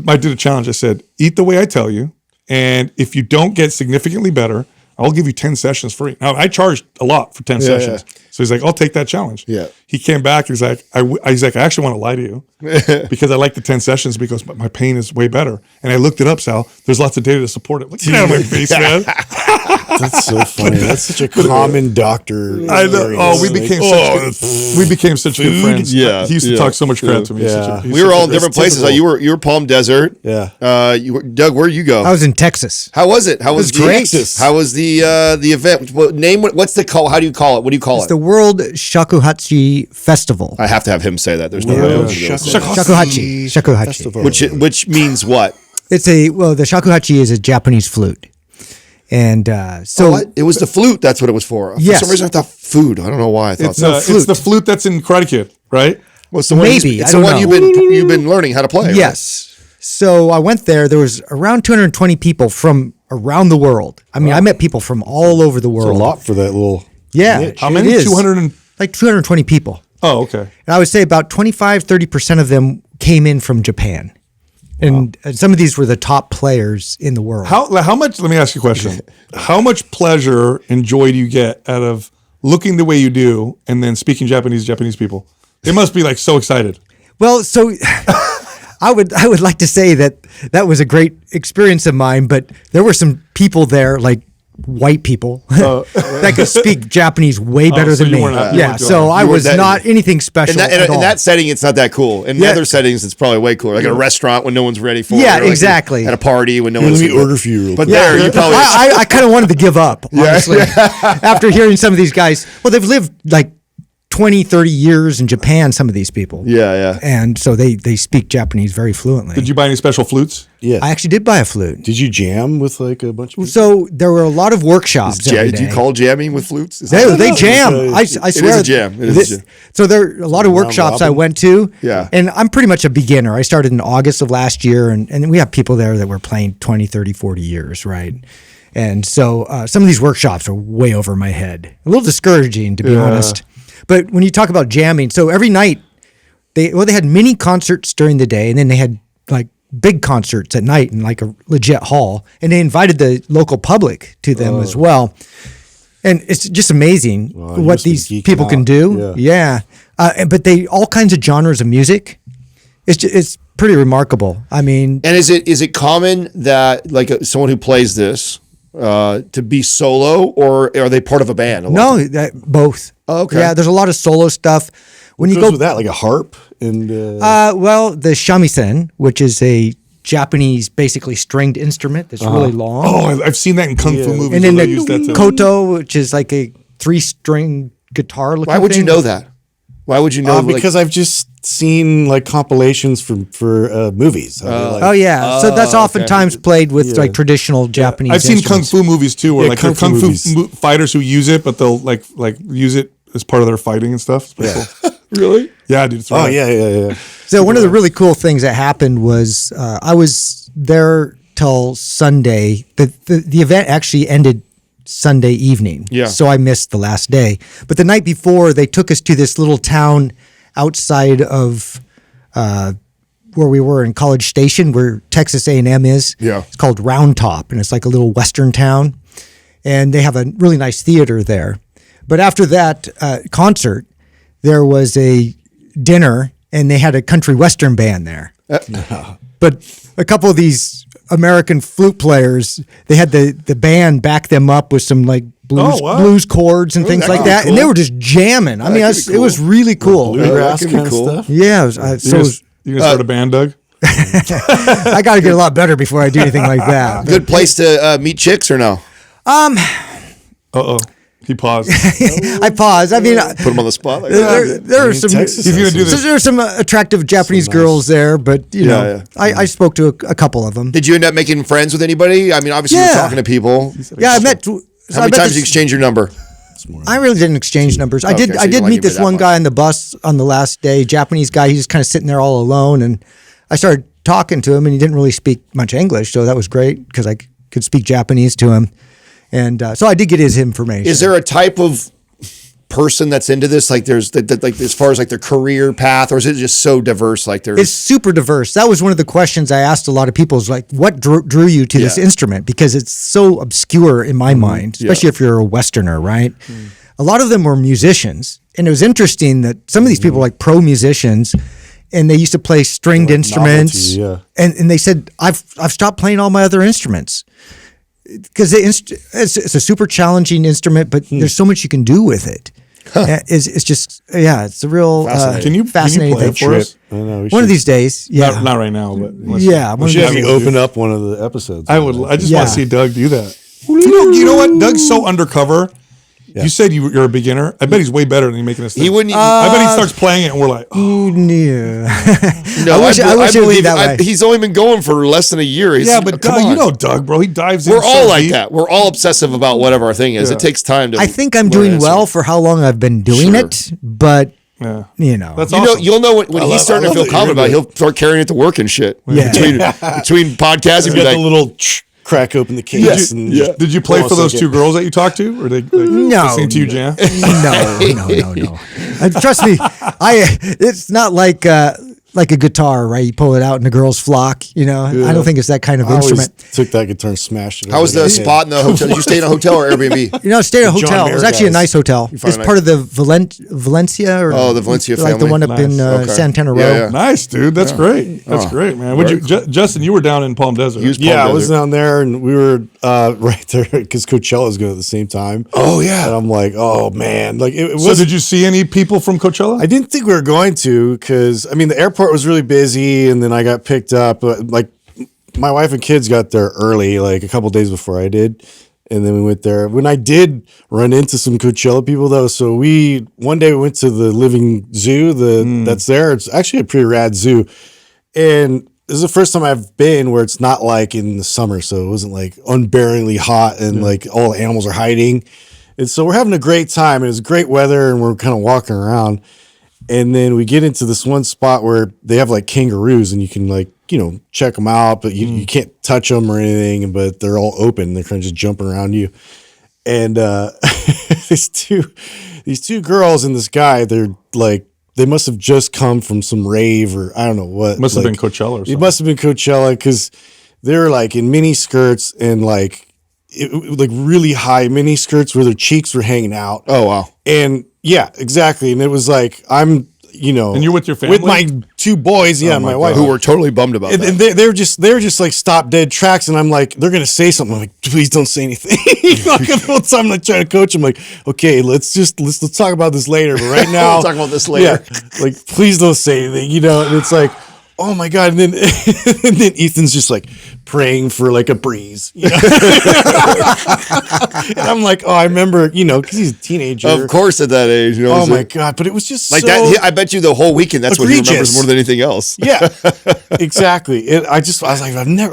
I did a challenge. I said, eat the way I tell you. And if you don't get significantly better, I'll give you 10 sessions free. Now, I charged a lot for 10 sessions. Yeah. So he's like, I'll take that challenge. Yeah. He came back. He's like, I actually want to lie to you because I like the 10 sessions because my pain is way better. And I looked it up, Sal. There's lots of data to support it. Like, get out of my face, man. That's so funny. That's such a common doctor. I know. Oh, we became such good friends. Yeah. He used to talk so much crap to me. Yeah. We were all in different places. You were Palm Desert. Yeah. Doug, where'd you go? I was in Texas. How was it? How was great. How was the event? What's the call? How do you call it? What do you call it? It's the World Shakuhachi Festival. I have to have him say that. There's no way. Shakuhachi Festival. Which means what? The Shakuhachi is a Japanese flute. And it was the flute. That's what it was for. Yes. For some reason, I thought food. I don't know why I thought it's the flute that's in Karate Kid, right? Well, it's the one. Maybe it's the one you've been learning how to play. Yes. Right? So I went there. There was around 220 people from around the world. I mean, I met people from all over the world. It's a lot for that little. Yeah. Niche. How many? 220 people. Oh, okay. And I would say about 25-30% of them came in from Japan. And some of these were the top players in the world. How much, let me ask you a question. How much pleasure and joy do you get out of looking the way you do and then speaking Japanese people? They must be like so excited. Well, so I would like to say that was a great experience of mine, but there were some people there, like white people that could speak Japanese way better than me. So I was not anything special at all. In that setting, it's not that cool. In the other settings, it's probably way cooler. Like at a restaurant when no one's ready for it. Yeah, exactly. At a party when no one's ready. Let me order for you. But there, you probably. I kind of wanted to give up, honestly. After hearing some of these guys, well, they've lived like 20, 30 years in Japan, some of these people. Yeah. And so they speak Japanese very fluently. Did you buy any special flutes? Yeah. I actually did buy a flute. Did you jam with like a bunch of people? So there were a lot of workshops every day. Do you call jamming with flutes? They jam. I swear. It is a jam. So there are a lot of workshops I went to. Yeah. And I'm pretty much a beginner. I started in August of last year, and we have people there that were playing 20, 30, 40 years, right? And so some of these workshops are way over my head. A little discouraging, to be honest. But when you talk about jamming, so every night, they had mini concerts during the day, and then they had like big concerts at night in like a legit hall, and they invited the local public to them as well. And it's just amazing what these people can do. Yeah. But all kinds of genres of music. It's pretty remarkable. I mean, and is it common that like someone who plays this to be solo, or are they part of a band? No, both. Oh, okay. Yeah, there's a lot of solo stuff. When you go with that, like a harp and the shamisen, which is a Japanese basically stringed instrument that's really long. Oh, I've seen that in kung fu movies. And then the koto, which is like a 3-string guitar looking Why would you know that? Why would you know? Because I've just seen like compilations for movies. So that's oftentimes played with like traditional Japanese. I've seen kung fu movies too, where like kung fu fighters who use it, but they'll like use it as part of their fighting and stuff. It's pretty cool. Really? Yeah, dude. It's right. Yeah. So one of the really cool things that happened was I was there till Sunday. The event actually ended Sunday evening. Yeah. So I missed the last day. But the night before, they took us to this little town outside of where we were in College Station, where Texas A&M is. Yeah. It's called Round Top, and it's like a little western town. And they have a really nice theater there. But after that concert, there was a dinner, and they had a country western band there. But a couple of these American flute players, they had the band back them up with some like blues chords and things that like could be that, cool. and they were just jamming. I mean, it was really cool. Bluegrass that could be kind of cool. stuff. Yeah, it was, You gonna start a band, Doug? I got to get a lot better before I do anything like that. Good place to meet chicks or no? Uh-oh. He paused. I paused. I mean, Put them on the spot. Like there are some. Texas He's gonna do So this. there are some attractive Japanese girls there, but you know, I spoke to a couple of them. Did you end up making friends with anybody? I mean, obviously you're Yeah. talking to people. Yeah, I met. How many times did you exchange your number? I really didn't exchange numbers. I Okay, did. so I you did wanna meet give me this that one much. guy on the bus on the last day. Japanese guy. He's just kind of sitting there all alone, and I started talking to him, and he didn't really speak much English, so that was great because I could speak Japanese to him, and so I did get his information. Is there a type of person that's into this? Like there's like as far as like their career path, or is it just so diverse? Like there's It's super diverse. That was one of the questions I asked a lot of people is like, what drew you to this Yeah. instrument? Because it's so obscure in my mind, especially if you're a Westerner, right? A lot of them were musicians. And it was interesting that some of these people were like pro musicians and they used to play stringed instruments. novelty, And they said, I've stopped playing all my other instruments. Because it's a super challenging instrument, but there's so much you can do with it. It's just, it's a real fascinating play thing. it for us? I know. We One of should- these days, yeah. Not right now, but Yeah, We one of should these have you days. open up one of the episodes. I would. I just Yeah. want to see Doug do that. You know what? Doug's so undercover. You said you're a beginner. I bet he's way better than you making us think. he wouldn't. Even, I bet he starts playing it, and we're like, oh, Ooh, yeah. no, I wish it would be believe- that way. He's only been going for less than a year. yeah, but come Doug, on. you know Doug, bro. He dives in. We're all so like deep. that. We're all obsessive about whatever our thing is. Yeah. It takes time to. I think I'm learn doing it. well for how long I've been doing Sure. it, but Yeah, that's You awesome. know, you'll know when he's starting to love feel that you're confident about it. into He'll start carrying it to work and shit. Yeah. Between podcasts, You he'll be got like, the little crack open the case. And Did you play hold for on a those second. two girls that you talked to, or they No. listening to you jam? no. Trust me, it's not like a guitar, right? You pull it out and the girls flock. You know, I don't think it's that kind of I always instrument. took that guitar and smashed it. how was over the head. spot in the hotel? Did you stay in a hotel or Airbnb? You know, stayed at a John hotel. It was Mayer actually a guys. nice hotel. find It's a part of the Valencia, or Oh, the Valencia like the family? one up in Nice. Okay. Santana Row. Yeah, yeah. Nice, dude. That's great. That's great, man. Would you, Justin? You were down in Palm Desert. was- Yeah, Palm I was Desert. down there and we were right there because Coachella was going at the same time. Oh, yeah. And I'm like, oh man, like it So was. did you see any people from Coachella? I didn't think we were going to because I mean the airport was really busy and then I got picked up. Like my wife and kids got there early, like a couple days before I did, and then we went there. When I did run into some Coachella people though, so one day we went to the Living Zoo, that's there. It's actually a pretty rad zoo, and this is the first time I've been where it's not like in the summer, so it wasn't like unbearably hot and like all the animals are hiding. And so we're having a great time and it's great weather and we're kind of walking around. And then we get into this one spot where they have like kangaroos and you can like, check them out, but you can't touch them or anything, but they're all open. They're kind of just jumping around you. And these two girls and this guy, they're like, they must have just come from some rave or I don't know what. Must have like, been Coachella or something. It must have been Coachella because they were like in mini skirts and like really high mini skirts where their cheeks were hanging out. Oh, wow. And yeah, exactly. And it was like I'm, And you're with your family? with my two boys, and my wife, Who were totally bummed about and that. they were just like stop dead tracks, and I'm like, they're gonna say something. I'm like, please don't say anything. Like the whole time I'm like trying to coach them, like, okay, let's talk about this later. But right now, We'll talk about this later. Yeah, like please don't say anything, And it's like, oh my god, and then and then Ethan's just like praying for like a breeze, And I'm like, oh, I remember, because he's a teenager. Of course, at that age. Oh my god, but it was just Like so that. I bet you the whole weekend, that's what he remembers egregious. more than anything else. Yeah, exactly. I was like, I've never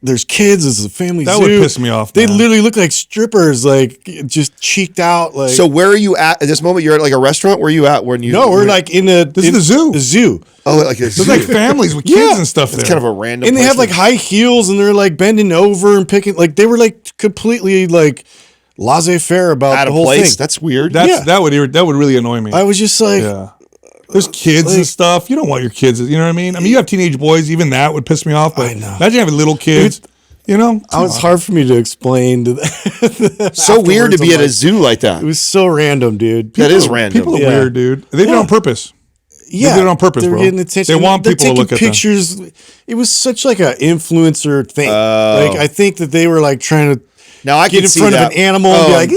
there's kids, it's a family That zoo. would piss me off, They man. literally look like strippers, like just cheeked out. Like So where are you at this moment? You're at like a restaurant. Where are you at when you? no, we're like in a This is the zoo. The zoo. Oh, like a There's like families with kids and stuff there. It's kind of a random. And they have place like high heels and they're like bending over and picking, like they were like completely like laissez-faire about out the of whole place. thing. That's weird. That would really annoy me. I was just like, Yeah. There's kids and stuff. You don't want your kids. You know what I mean? I mean, you have teenage boys. Even that would piss me off. But I know. imagine having little kids. You know, it was hard for me to explain to them. So weird to be I'm at a like, zoo like that. It was so random, dude. That is random. People are Yeah. weird, dude. They did it on purpose. Yeah, They did it on purpose, they're bro. getting attention. They want They're people to look taking at them. pictures. It was such like an influencer thing. Like I think that they were like trying to Now I get can in see front that. of an animal and be like,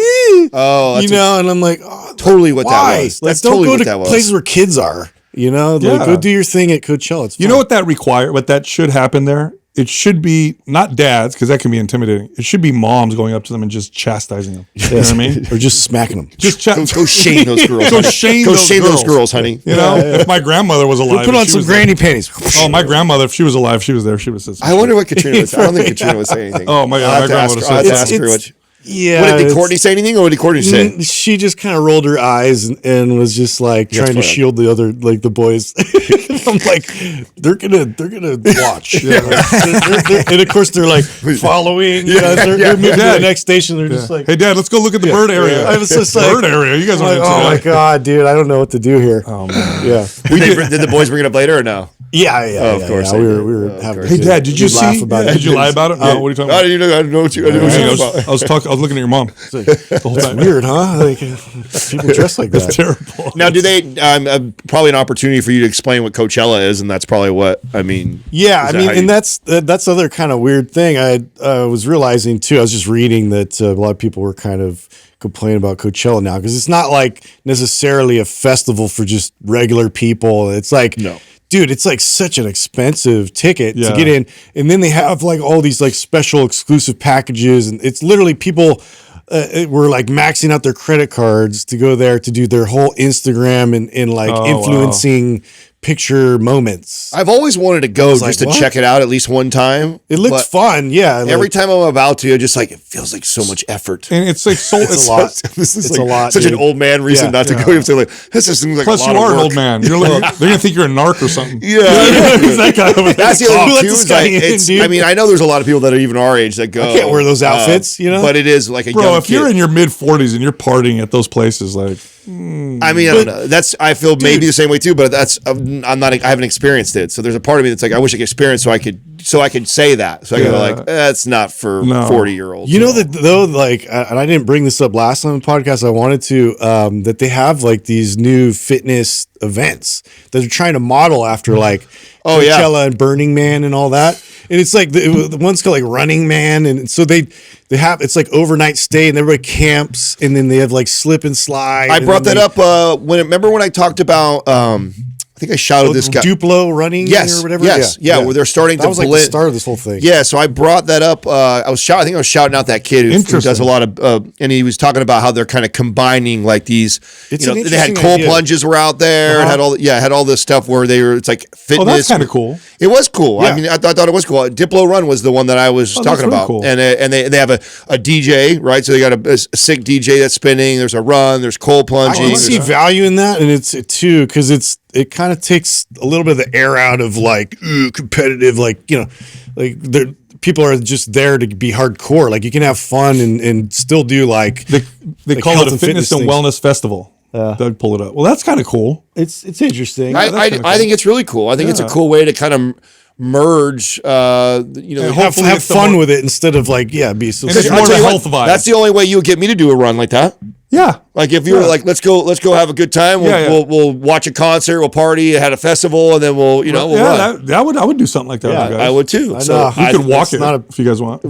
that's you know, and I'm like, oh, totally what why? that was. Like, That's don't totally go what to that was. places where kids are. You know, Yeah. like go do your thing at Coachella. It's You know what that should happen there? It should be not dads, because that can be intimidating. It should be moms going up to them and just chastising them. You know what I mean? or just smacking them. Just Go shame those girls. Go honey. shame Go those shame those girls. girls, honey. You know, if my grandmother was alive, Put and on she some was there- granny panties. Oh, my grandmother, if she was alive, she was there. She would have said. I wonder what Katrina would say. I don't think Katrina would say anything. Oh, my God, I'll my have to grandma ask would've her. I'll have said to that. ask her what. Yeah. What did it's- Courtney say anything, or what did Courtney say? She just kind of rolled her eyes and was just like trying to fine. shield the other, like the boys. I'm like, they're gonna watch. And of course they're like following. They're moving to the next station. They're just like, Hey, Dad, let's go look at the bird area. I was just like, bird area. You guys I'm don't like, need to oh see my that. god, dude, I don't know what to do here. Oh man. Yeah, Did the boys bring it up later or no? yeah. of course yeah. they We did. were having. Hey, Dad, did you laugh see? about Did it? you lie about it? No. What are you talking I about? didn't know what you were I about. was looking at your mom the whole It's time. weird, huh? Like people dress like that. Terrible. Now, do they? Probably an opportunity for you to explain what Coachella is, and that's probably what I mean. Yeah, Is I that how mean, and you- that's other kind of weird thing. I was realizing too. I was just reading that a lot of people were kind of complaining about Coachella now because it's not like necessarily a festival for just regular people. It's like, No. dude, it's like such an expensive ticket Yeah. to get in, and then they have like all these like special exclusive packages, and it's literally people. Were like maxing out their credit cards to go there to do their whole Instagram and like Oh, wow. influencing picture moments. I've always wanted to go was just like, to what? check it out at least one time. It looks but fun, yeah. Every like- time I'm about to, just like it feels like so much effort. And it's like so. It's a lot. This is It's like a lot, such dude. an old man reason Yeah. not to go. You have to like this just seems like Plus, a lot you of are an work. old man. You're like, they're gonna think you're a narc or something. Yeah, that guy over there. that's the Who other let thing too. this is, guy like, in, it's- dude? I mean, I know there's a lot of people that are even our age that go. can't wear those outfits, you know? But it is like a Bro, young if you're kid. in your mid 40s and you're partying at those places, like, I mean, I don't know. That's I feel maybe the same way too, but that's I'm not. I haven't experienced it, so there's a part of me that's like I wish I could experience so I could say that. So I could go like that's not for No. 40-year-olds. You know that though, like, and I didn't bring this up last time on the podcast. I wanted to that they have like these new fitness events that are trying to model after like Oh, yeah. Coachella and Burning Man and all that. And it's like the one's called like Running Man, and so they have it's like overnight stay, and everybody camps, and then they have like slip and slide. I and brought then that they- up remember when I talked about I think I shouted this guy. Duplo running Yes, or whatever. yes, yeah, where they're starting that to was like the blend- start of this whole thing. Yeah, so I brought that up. I think I was shouting out that kid who does Interesting. a lot of, and he was talking about how they're kind of combining like these. It's you know, an they had interesting cold idea. plunges were out there, and had all this stuff where they were. It's like fitness. oh, that's kind of cool. It was cool. I Yeah. mean, I thought it was cool. Diplo Run was the one that I was that's talking really about, cool. and they have a DJ, right? So they got a sick DJ that's spinning. There's a run. There's cold plunging. I see value in that, and it's too because it kind of takes a little bit of the air out of like competitive, like like people are just there to be hardcore. Like you can have fun and still do like They like call health it a and fitness and things. wellness festival. Doug pulled it up. Well, that's kind of cool. It's interesting. I that's kinda I cool. think it's really cool. I think it's a cool way to kind of merge. And hopefully have it's the fun more- with it instead of like be so. And it's I'll more of tell a you health vibe. That's the only way you would get me to do a run like that. Yeah. Like if you were like, let's go have a good time. We'll watch a concert. We'll party at a festival, and then we'll run. I would do something like that. with you guys. I would too. I So know. You could walk it's it not a- if you guys want.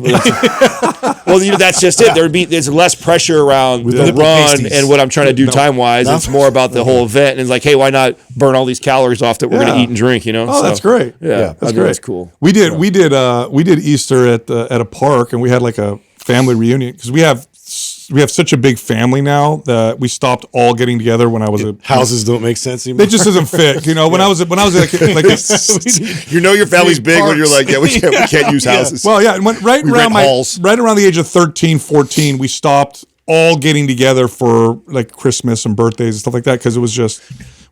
well, that's just it. There's less pressure around the nipple run pasties. and what I'm trying to do time wise. It's more about the whole event, and it's like, hey, why not burn all these calories off that we're going Yeah. to eat and drink? Oh, that's great. Yeah, That's I think great. That's cool. We did Easter at a park, and we had like a family reunion because we have such a big family now that we stopped all getting together when I was a Houses don't make sense anymore. It just doesn't fit, you know. When I was like You know your family's big when you're like, we can't use houses. well, yeah, and right rent halls. around the age of 13, 14, we stopped all getting together for like Christmas and birthdays and stuff like that because it was just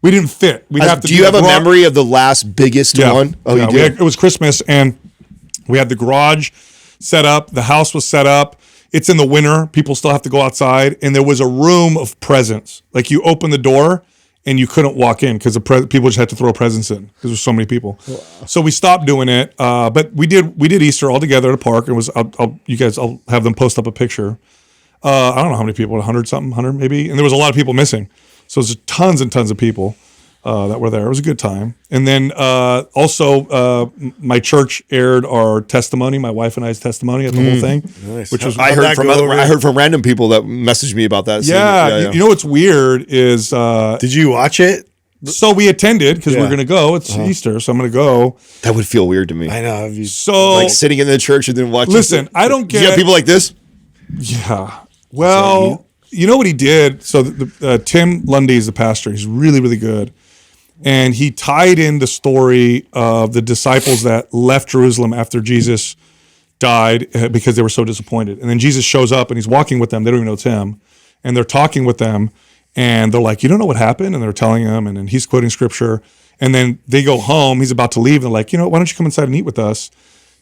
We didn't fit. We'd have to do you have a garage. memory of the last biggest one? Oh, yeah, you did? it was Christmas, and we had the garage set up. The house was set up. It's in the winter. People still have to go outside. And there was a room of presents. Like you open the door and you couldn't walk in because people just had to throw presents in because there's so many people. Wow. So we stopped doing it. But we did Easter all together at a park. It was I'll have them post up a picture. I don't know how many people, 100 maybe. And there was a lot of people missing. So there's tons and tons of people that were there. It was a good time. And then also my church aired our testimony, my wife and I's testimony at the whole thing. Nice. Which was I heard from random people that messaged me about that. Yeah. You know what's weird is Did you watch it? so we attended because we're going to go. It's Easter, so I'm going to go. That would feel weird to me. I know. So Like sitting in the church and then watching. listen, I don't Do you get have people like this? Yeah. Well, you know what he did? So Tim Lundy is the pastor. He's really, really good. And he tied in the story of the disciples that left Jerusalem after Jesus died because they were so disappointed. And then Jesus shows up and he's walking with them. They don't even know it's him. And they're talking with them. And they're like, you don't know what happened? And they're telling him. And then he's quoting scripture. And then they go home. He's about to leave. And they're like, why don't you come inside and eat with us?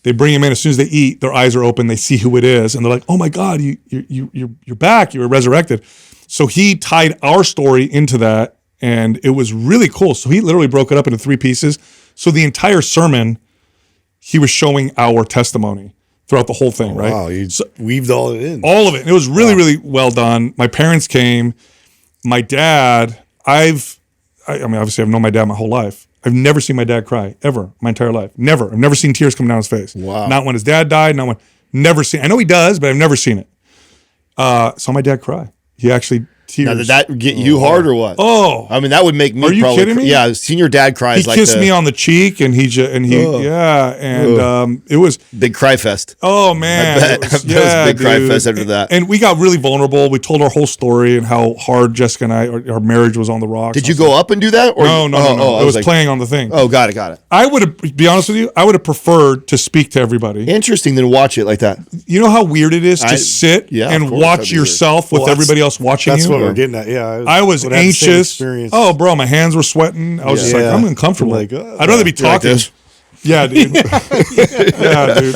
They bring him in. As soon as they eat, their eyes are open. They see who it is. And they're like, oh my God, you're back. You were resurrected. So he tied our story into that. And it was really cool. So he literally broke it up into 3 pieces. So the entire sermon, he was showing our testimony throughout the whole thing, right? Wow, you weaved all it in. All of it. And it was really, really well done. My parents came. My dad, I mean, obviously I've known my dad my whole life. I've never seen my dad cry, ever, my entire life. Never. I've never seen tears come down his face. Wow. Not when his dad died, never seen. I know he does, but I've never seen it. Saw my dad cry. He actually tears. Now, did that get you hard or what? Oh, I mean, that would make me. Are you probably kidding me? Yeah, seeing your dad cry he is like kissed me on the cheek, and it was big cry fest. Oh man, I bet. That was a big cry fest after that. And we got really vulnerable. We told our whole story and how hard Jessica and I, our marriage was on the rocks. Did you go up and do that? Or No. It was like, playing on the thing. Oh, got it. I would have, be honest with you, I would have preferred to speak to everybody. Interesting to watch it like that. You know how weird it is to sit yeah, and of course, watch that'd be yourself with everybody else watching That's you? what we're getting at. Yeah. I was would have the same anxious. experience. Oh, bro, my hands were sweating. I was just like, I'm uncomfortable. Like, I'd rather be You're like talking. this? Yeah, dude. Yeah, dude.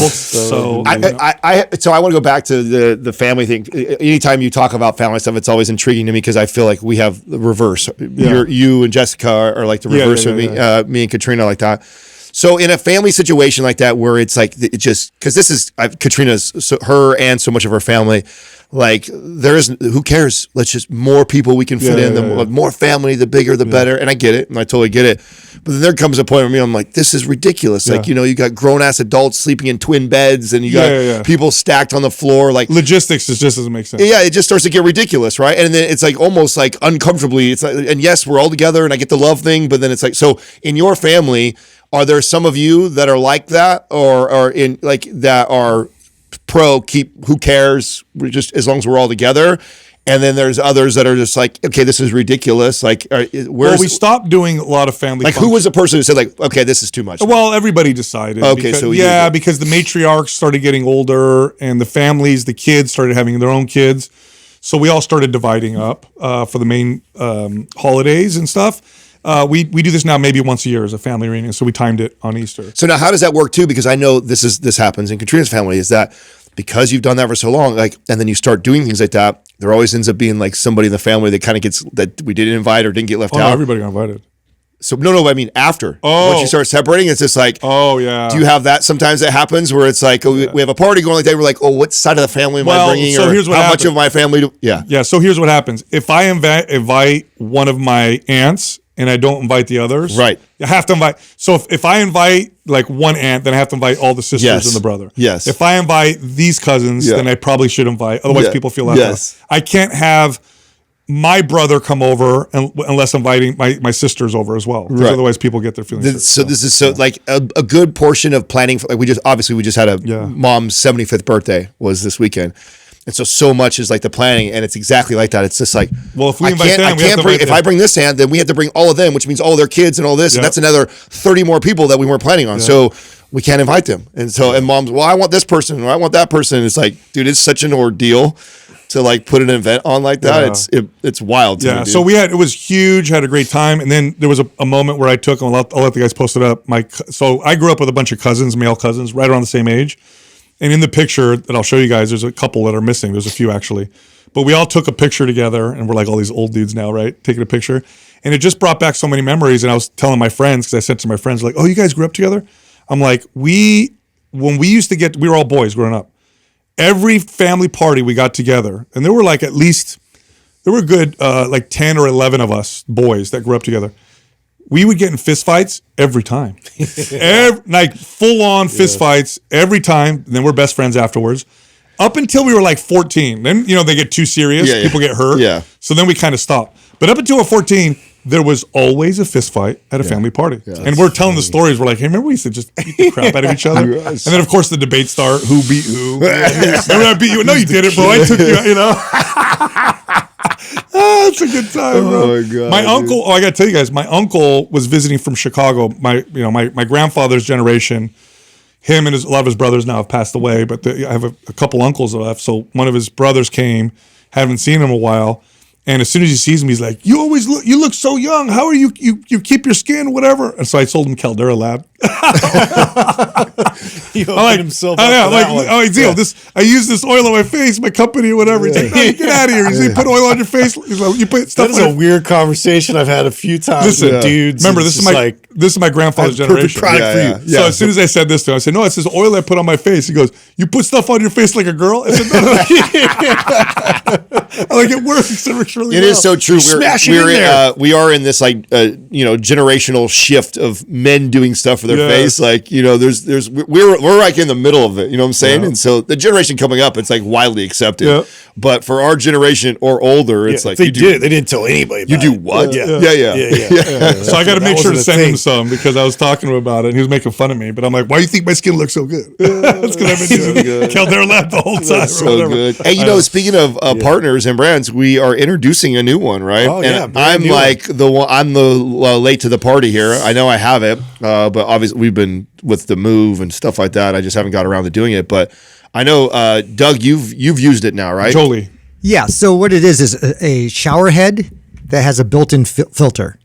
So I want to go back to the family thing. Anytime you talk about family stuff, it's always intriguing to me because I feel like we have the reverse. You and Jessica are like the reverse of me. Me and Katrina like that. So in a family situation like that, where it's like it just because this is Katrina's, her and so much of her family. Like there isn't, who cares? Let's just more people we can fit in. The more family, the bigger, the better. And I get it, and I totally get it. But then there comes a point where I'm like, this is ridiculous. Like you got grown ass adults sleeping in twin beds, and you got people stacked on the floor. Like logistics just doesn't make sense. Yeah, it just starts to get ridiculous, right? And then it's like almost like uncomfortably. It's like, and yes, we're all together, and I get the love thing. But then it's like, so in your family, are there some of you that are like that, or in like that are who cares? We're just as long as we're all together. And then there's others that are just like, okay, this is ridiculous. Like, we stopped doing a lot of family. Like, who was the person who said like, okay, this is too much? Well, everybody decided. Okay, because the matriarchs started getting older, and the families, the kids started having their own kids. So we all started dividing up for the main holidays and stuff. We do this now maybe once a year as a family reunion, so we timed it on Easter. So now, how does that work too? Because I know this happens in Katrina's family. Is that because you've done that for so long, like, and then you start doing things like that, there always ends up being like somebody in the family that kind of gets that we didn't invite or didn't get left out. Everybody got invited. So no, I mean after. Once you start separating, it's just like, do you have that sometimes that happens where it's like, we have a party going like that, we're like, what side of the family am I bringing? So here's what how happens. Much of my family Yeah, so here's what happens. If I invite one of my aunts and I don't invite the others, right? I have to invite. So if I invite like one aunt, then I have to invite all the sisters and the brother. Yes. If I invite these cousins, then I probably should invite. Otherwise, people feel left out. I can't have my brother come over unless inviting my sisters over as well. Because otherwise, people get their feelings. So this is like a good portion of planning. For, like we just had a mom's 75th birthday was this weekend. And so much is like the planning, and it's exactly like that. It's just like, well, if we invite them, if I bring this aunt, then we have to bring all of them, which means all their kids and all this, and that's another 30 more people that we weren't planning on. So we can't invite them. And mom's, well, I want this person, or I want that person. And it's like, dude, it's such an ordeal. to like put an event on like that. Yeah. It's wild. To me, Yeah, dude. so it was huge, had a great time, and then there was a moment where I took, I'll let the guys post it up. So I grew up with a bunch of cousins, male cousins, right around the same age, and in the picture that I'll show you guys, there's a couple that are missing. There's a few actually, but we all took a picture together, and we're like all these old dudes now, right? Taking a picture, and it just brought back so many memories. And I was telling my friends, because I said to my friends, like, "Oh, you guys grew up together?" I'm like, when we used to we were all boys growing up. Every family party we got together, and there were like there were good like 10 or 11 of us boys that grew up together. We would get in fist fights every time. Like full on fist fights every time. And then we're best friends afterwards. Up until we were like 14. Then, they get too serious. People get hurt. Yeah. So then we kind of stopped. But up until we were 14, there was always a fist fight at a family party. Yeah, and we're telling the stories. We're like, hey, remember we used to just beat the crap out of each other? And then, of course, the debates start. Who beat who? Remember I beat you? No, you didn't, bro. I took you, it's a good time, bro. Oh, my God. My uncle, I got to tell you guys, my uncle was visiting from Chicago. My grandfather's generation, him and a lot of his brothers now have passed away, but I have a couple uncles left. So one of his brothers came, haven't seen him in a while. And as soon as he sees me, he's like, you look so young. How are you keep your skin, whatever. And so I sold him Caldera Lab. He opened himself up I use this oil on my face, my company or whatever. He's like, no, you get out of here. He's like, put oil on your face. He's like, you put stuff. That is a weird conversation I've had a few times with dudes. Remember, this is my grandfather's generation. Product for you. So as soon as I said this to him, I said, no, it's this oil I put on my face. He goes, you put stuff on your face like a girl? I said, no. I'm like, it works. It works really well. It is so true. We are in this like generational shift of men doing stuff for their face. Like we're like in the middle of it. You know what I'm saying? And so the generation coming up, it's like widely accepted. Yeah. But for our generation or older, it's like they didn't tell anybody. You do what? Yeah. So I got to make sure to send him some because I was talking to him about it. And he was making fun of me, but I'm like, why do you think my skin looks so good? That's because I've been doing Caldera Lab the whole time. So good. Hey, speaking of partners and brands, we are introducing a new one, right? Oh, and I'm like I'm the late to the party here. I know I have it, but obviously we've been with the move and stuff like that. I just haven't got around to doing it. But I know, Doug, you've used it now, right? Jolie. Yeah. So what it is a shower head that has a built-in filter.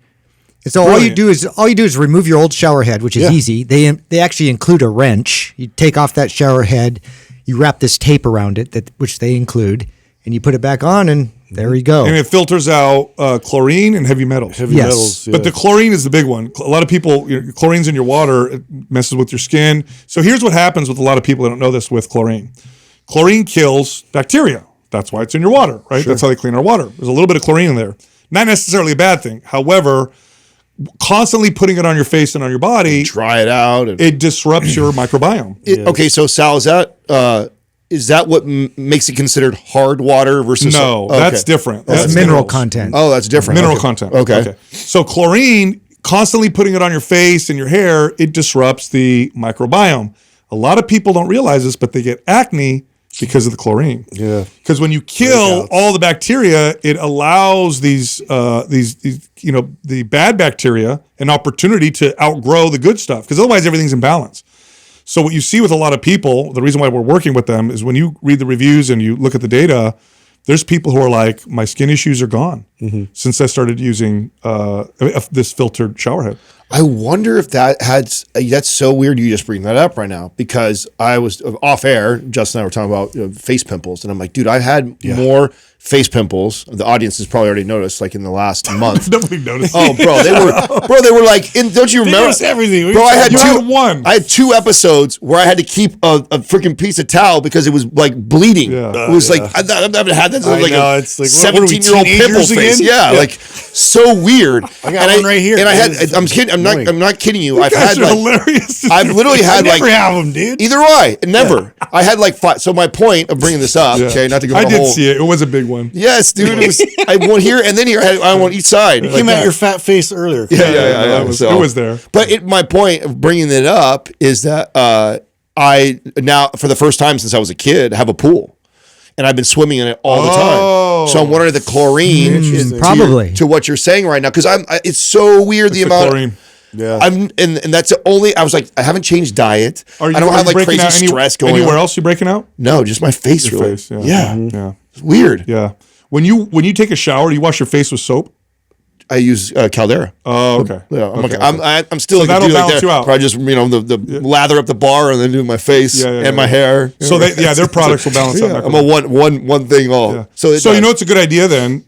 And so all you do is remove your old shower head, which is easy. They actually include a wrench. You take off that shower head, you wrap this tape around it, which they include, and you put it back on, and there you go. And it filters out chlorine and heavy metals. Metals, But the chlorine is the big one. A lot of people, chlorine's in your water, it messes with your skin. So here's what happens with a lot of people that don't know this with chlorine. Chlorine kills bacteria. That's why it's in your water, right? Sure. That's how they clean our water. There's a little bit of chlorine in there. Not necessarily a bad thing. However, constantly putting it on your face and on your body, dry it out. It disrupts your microbiome. Okay, so Sal, is that what makes it considered hard water versus? No, that's different. That's mineral content. Oh, that's different. Mineral content. Okay. So chlorine, constantly putting it on your face and your hair, it disrupts the microbiome. A lot of people don't realize this, but they get acne because of the chlorine. Yeah. Because when you kill all the bacteria, it allows these the bad bacteria an opportunity to outgrow the good stuff. Because otherwise everything's in balance. So what you see with a lot of people, the reason why we're working with them is when you read the reviews and you look at the data, there's people who are like, my skin issues are gone since I started using this filtered shower head. I wonder if that's so weird you just bring that up right now, because I was off air, Justin and I were talking about face pimples, and I'm like, dude, I've had more face pimples. The audience has probably already noticed, like in the last month. Nobody noticed. Oh, bro, they were like, don't you remember? Everything. Bro, I had had 2 episodes where I had to keep a freaking piece of towel because it was like bleeding. Yeah. It was like I've never had that. It was like a it's like 17-year-old pimple face. Yeah, like so weird. I got one right here. And I had. I'm kidding. I'm not kidding you. I've guys had are like hilarious. I've literally had never have them, dude. Either I never. I had like 5. So my point of bringing this up, okay, not to go. I did see it. It was a big one. Yes, dude. It was. I want here and then here. I had on each side. It came out your fat face earlier. Yeah. It was there. But my point of bringing it up is that I now, for the first time since I was a kid, have a pool. And I've been swimming in it all the time. So I'm wondering if the chlorine is probably to what you're saying right now. Because it's so weird the amount. Chlorine. Yeah. And that's the only, I was like, I haven't changed diet. I don't have like crazy stress going anywhere on. else you breaking out? No, just my face. Your really. face, yeah. It's weird. Yeah. When you take a shower, you wash your face with soap. I use Caldera. Oh, okay. Yeah, I'm, Okay, I'm still So like a that'll dude like balance that. you out. Where I just the lather up the bar and then do my face and my hair. So their products will balance out. I'm a one thing all. Yeah. So you know it's a good idea then.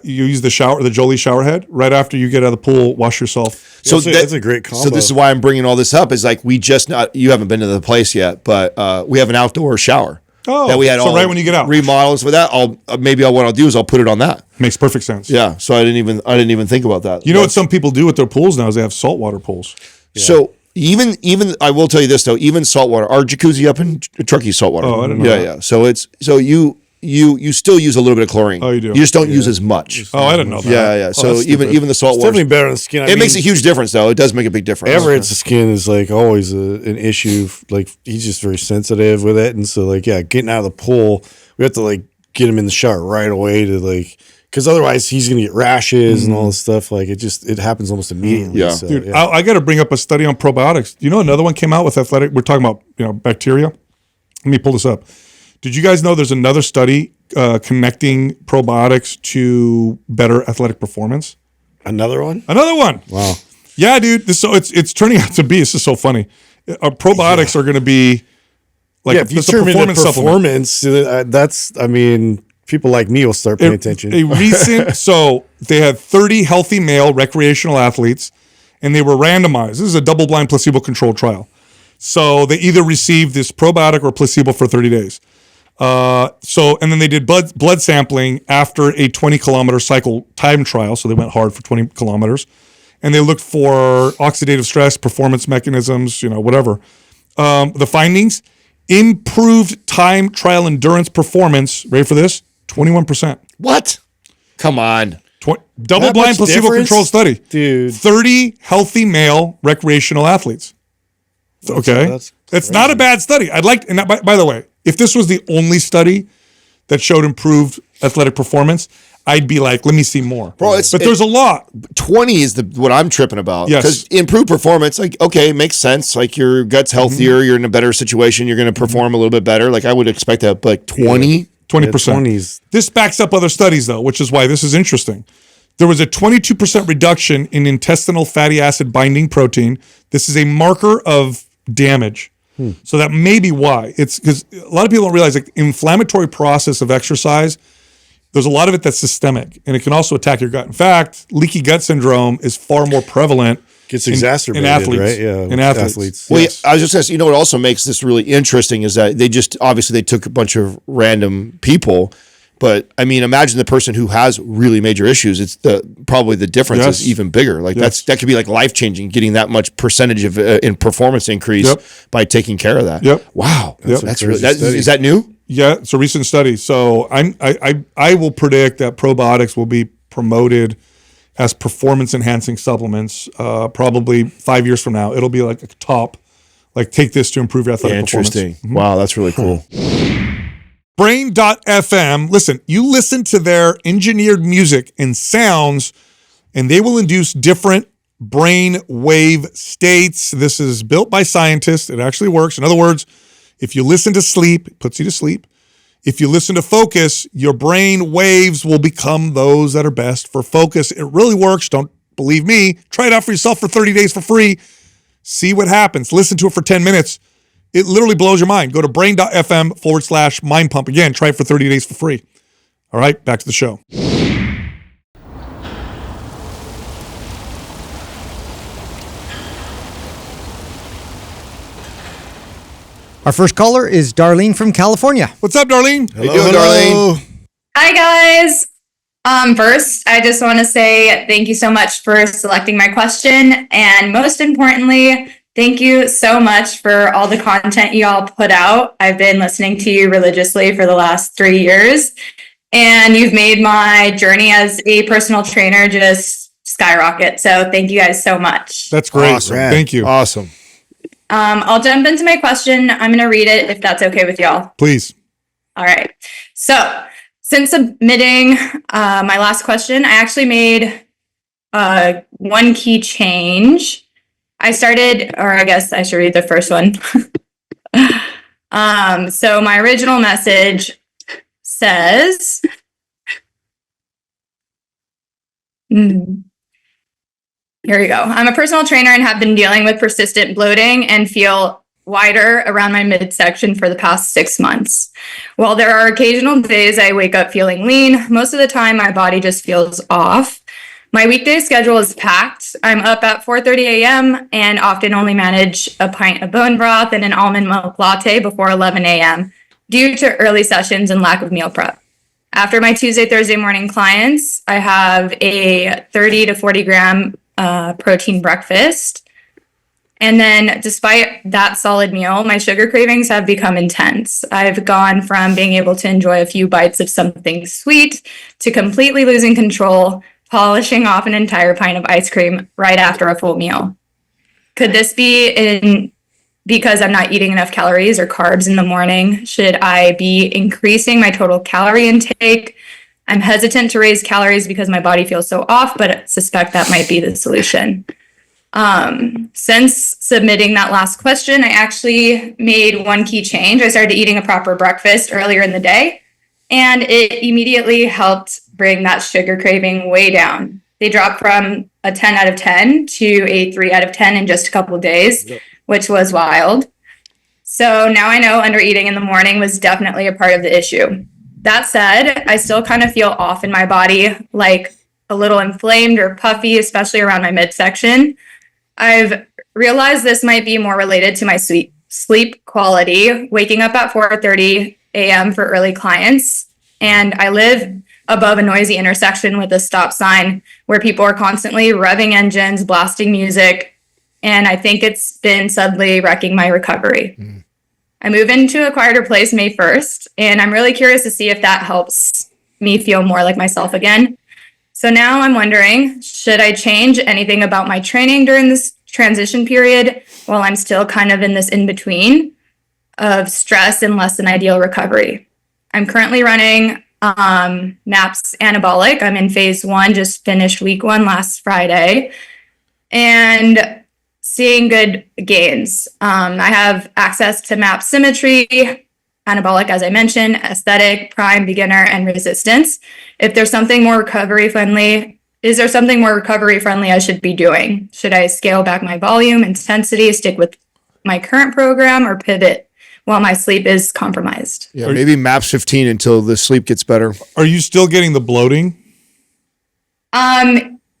You use the Jolie shower head right after you get out of the pool. Wash yourself. So that's a great combo. So this is why I'm bringing all this up. Is like you haven't been to the place yet, but we have an outdoor shower. Oh, that we had so right when you get out, remodels for that. What I'll do is I'll put it on that. Makes perfect sense. Yeah. So I didn't even think about that. You know what some people do with their pools now is they have saltwater pools. Yeah. So even I will tell you this though, even saltwater, our jacuzzi up in Truckee saltwater. Oh, I didn't know that. Yeah. So you still use a little bit of chlorine. Oh, you do. You just don't use as much. Oh, I didn't know that. Yeah. So even the salt It's water, definitely better on the skin. it makes a huge difference though. It does make a big difference. Everett's skin is like always an issue. Like he's just very sensitive with it, and so like getting out of the pool, we have to like get him in the shower right away to like, because otherwise he's gonna get rashes and all this stuff. Like it happens almost immediately. Yeah. So, Dude, I got to bring up a study on probiotics. You know, another one came out with athletic. We're talking about bacteria. Let me pull this up. Did you guys know there's another study connecting probiotics to better athletic performance? Another one? Another one. Wow. Yeah, dude. So it's turning out to be. This is so funny. Probiotics are going to be like if you it's a turn into performance supplement. that's people like me will start paying attention. So they had 30 healthy male recreational athletes, and they were randomized. This is a double-blind placebo-controlled trial. So they either received this probiotic or placebo for 30 days. And then they did blood sampling after a 20-kilometer cycle time trial. So they went hard for 20 kilometers, and they looked for oxidative stress, performance mechanisms, whatever. The findings: improved time trial endurance performance. Ready for this? 21%. What? Come on. Double-blind placebo-controlled study. Dude. 30 healthy male recreational athletes. Okay. That's not a bad study. By the way, if this was the only study that showed improved athletic performance, I'd be like, let me see more. Bro, there's a lot. 20 is what I'm tripping about. Yes. Because improved performance, like, okay, makes sense. Like your gut's healthier, you're in a better situation, you're going to perform a little bit better. Like I would expect that, but 20? 20%. 20s. This backs up other studies though, which is why this is interesting. There was a 22% reduction in intestinal fatty acid binding protein. This is a marker of damage. So that may be why. It's because a lot of people don't realize like the inflammatory process of exercise, there's a lot of it that's systemic, and it can also attack your gut. In fact, leaky gut syndrome is far more prevalent. Gets exacerbated, in athletes, right? Yeah, in athletes. Well, Yes. I was just going to say, what also makes this really interesting is that they took a bunch of random people, but I mean, imagine the person who has really major issues. It's probably the difference is even bigger. Like that could be like life changing, getting that much percentage of in performance increase by taking care of that. Yep. Wow, that's really study. is that new? Yeah, it's a recent study. So I will predict that probiotics will be promoted as performance enhancing supplements. Probably 5 years from now, it'll be like a top. Like take this to improve your athletic performance. Interesting. Wow, that's really cool. Brain.fm. Listen, you listen to their engineered music and sounds, and they will induce different brain wave states. This is built by scientists. It actually works. In other words, if you listen to sleep, it puts you to sleep. If you listen to focus, your brain waves will become those that are best for focus. It really works. Don't believe me. Try it out for yourself for 30 days for free. See what happens. Listen to it for 10 minutes. It literally blows your mind. Go to brain.fm/mind pump. Again, try it for 30 days for free. All right, back to the show. Our first caller is Darlene from California. What's up, Darlene? How you doing, Darlene? Hi, guys. First, I just want to say thank you so much for selecting my question. And most importantly, thank you so much for all the content you all put out. I've been listening to you religiously for the last 3 years, and you've made my journey as a personal trainer just skyrocket. So thank you guys so much. That's great. Awesome. Thank you. Awesome. I'll jump into my question. I'm going to read it if that's okay with y'all. Please. All right. So since submitting my last question, I actually made one key change. I guess I should read the first one. So my original message says, here we go. I'm a personal trainer and have been dealing with persistent bloating and feel wider around my midsection for the past 6 months. While there are occasional days I wake up feeling lean, most of the time my body just feels off. My weekday schedule is packed. I'm up at 4:30 a.m. and often only manage a pint of bone broth and an almond milk latte before 11 a.m. due to early sessions and lack of meal prep. After my Tuesday, Thursday morning clients, I have a 30 to 40 gram protein breakfast. And then despite that solid meal, my sugar cravings have become intense. I've gone from being able to enjoy a few bites of something sweet to completely losing control, polishing off an entire pint of ice cream right after a full meal. Could this be because I'm not eating enough calories or carbs in the morning? Should I be increasing my total calorie intake? I'm hesitant to raise calories because my body feels so off, but suspect that might be the solution. Since submitting that last question, I actually made one key change. I started eating a proper breakfast earlier in the day, and it immediately helped bring that sugar craving way down. They dropped from a 10 out of 10 to a 3 out of 10 in just a couple of days, which was wild. So now I know under eating in the morning was definitely a part of the issue. That said, I still kind of feel off in my body, like a little inflamed or puffy, especially around my midsection. I've realized this might be more related to my sleep quality, waking up at 4:30 a.m. for early clients. And I live above a noisy intersection with a stop sign where people are constantly revving engines, blasting music. And I think it's been subtly wrecking my recovery. I move into a quieter place May 1st, and I'm really curious to see if that helps me feel more like myself again. So now I'm wondering, should I change anything about my training during this transition period while I'm still kind of in this in-between of stress and less than ideal recovery? I'm currently running MAPS Anabolic. I'm in phase 1, just finished week 1 last Friday, and seeing good gains. I have access to MAPS Symmetry, Anabolic, as I mentioned, Aesthetic, Prime, Beginner, and Resistance. If there's something more recovery friendly, is there something more recovery friendly I should be doing? Should I scale back my volume, intensity, stick with my current program, or pivot while my sleep is compromised? Yeah, maybe MAPS 15 until the sleep gets better. Are you still getting the bloating?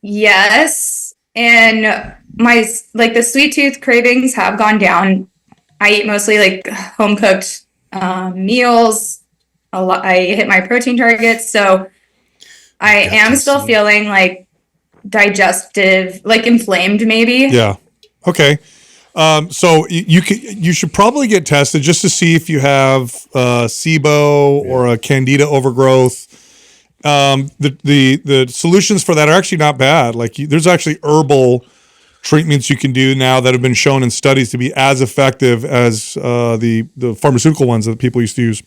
Yes. And the sweet tooth cravings have gone down. I eat mostly like home cooked meals. I hit my protein targets, so I am still feeling like digestive, like inflamed, maybe. Yeah. Okay. So you should probably get tested just to see if you have SIBO or a candida overgrowth. The solutions for that are actually not bad. Like there's actually herbal treatments you can do now that have been shown in studies to be as effective as the pharmaceutical ones that people used to use.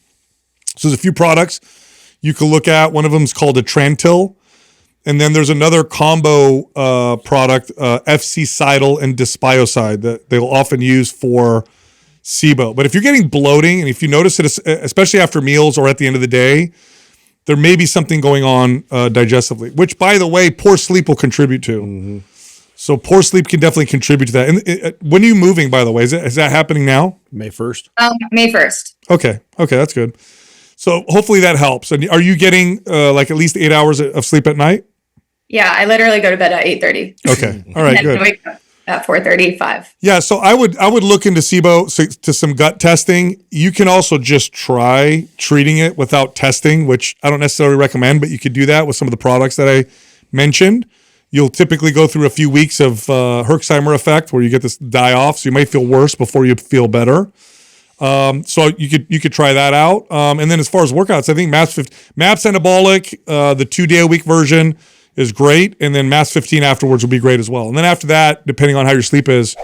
So there's a few products you can look at. One of them is called a Trantil. And then there's another combo product, FC-Cidal and Dyspioside, that they'll often use for SIBO. But if you're getting bloating, and if you notice it, especially after meals or at the end of the day, there may be something going on digestively, which, by the way, poor sleep will contribute to. Mm-hmm. So poor sleep can definitely contribute to that. And when are you moving, by the way? Is that happening now? May 1st. May 1st. Okay, that's good. So hopefully that helps. And are you getting like at least 8 hours of sleep at night? Yeah, I literally go to bed at 8:30. Okay, all right, good. Wake up at 4:35. Yeah, so I would look into SIBO to some gut testing. You can also just try treating it without testing, which I don't necessarily recommend, but you could do that with some of the products that I mentioned. You'll typically go through a few weeks of Herxheimer effect where you get this die off, so you might feel worse before you feel better. So you could try that out. And then as far as workouts, I think MAPS Anabolic, the 2-day-a-week version is great, and then MAPS 15 afterwards will be great as well. And then after that, depending on how your sleep is,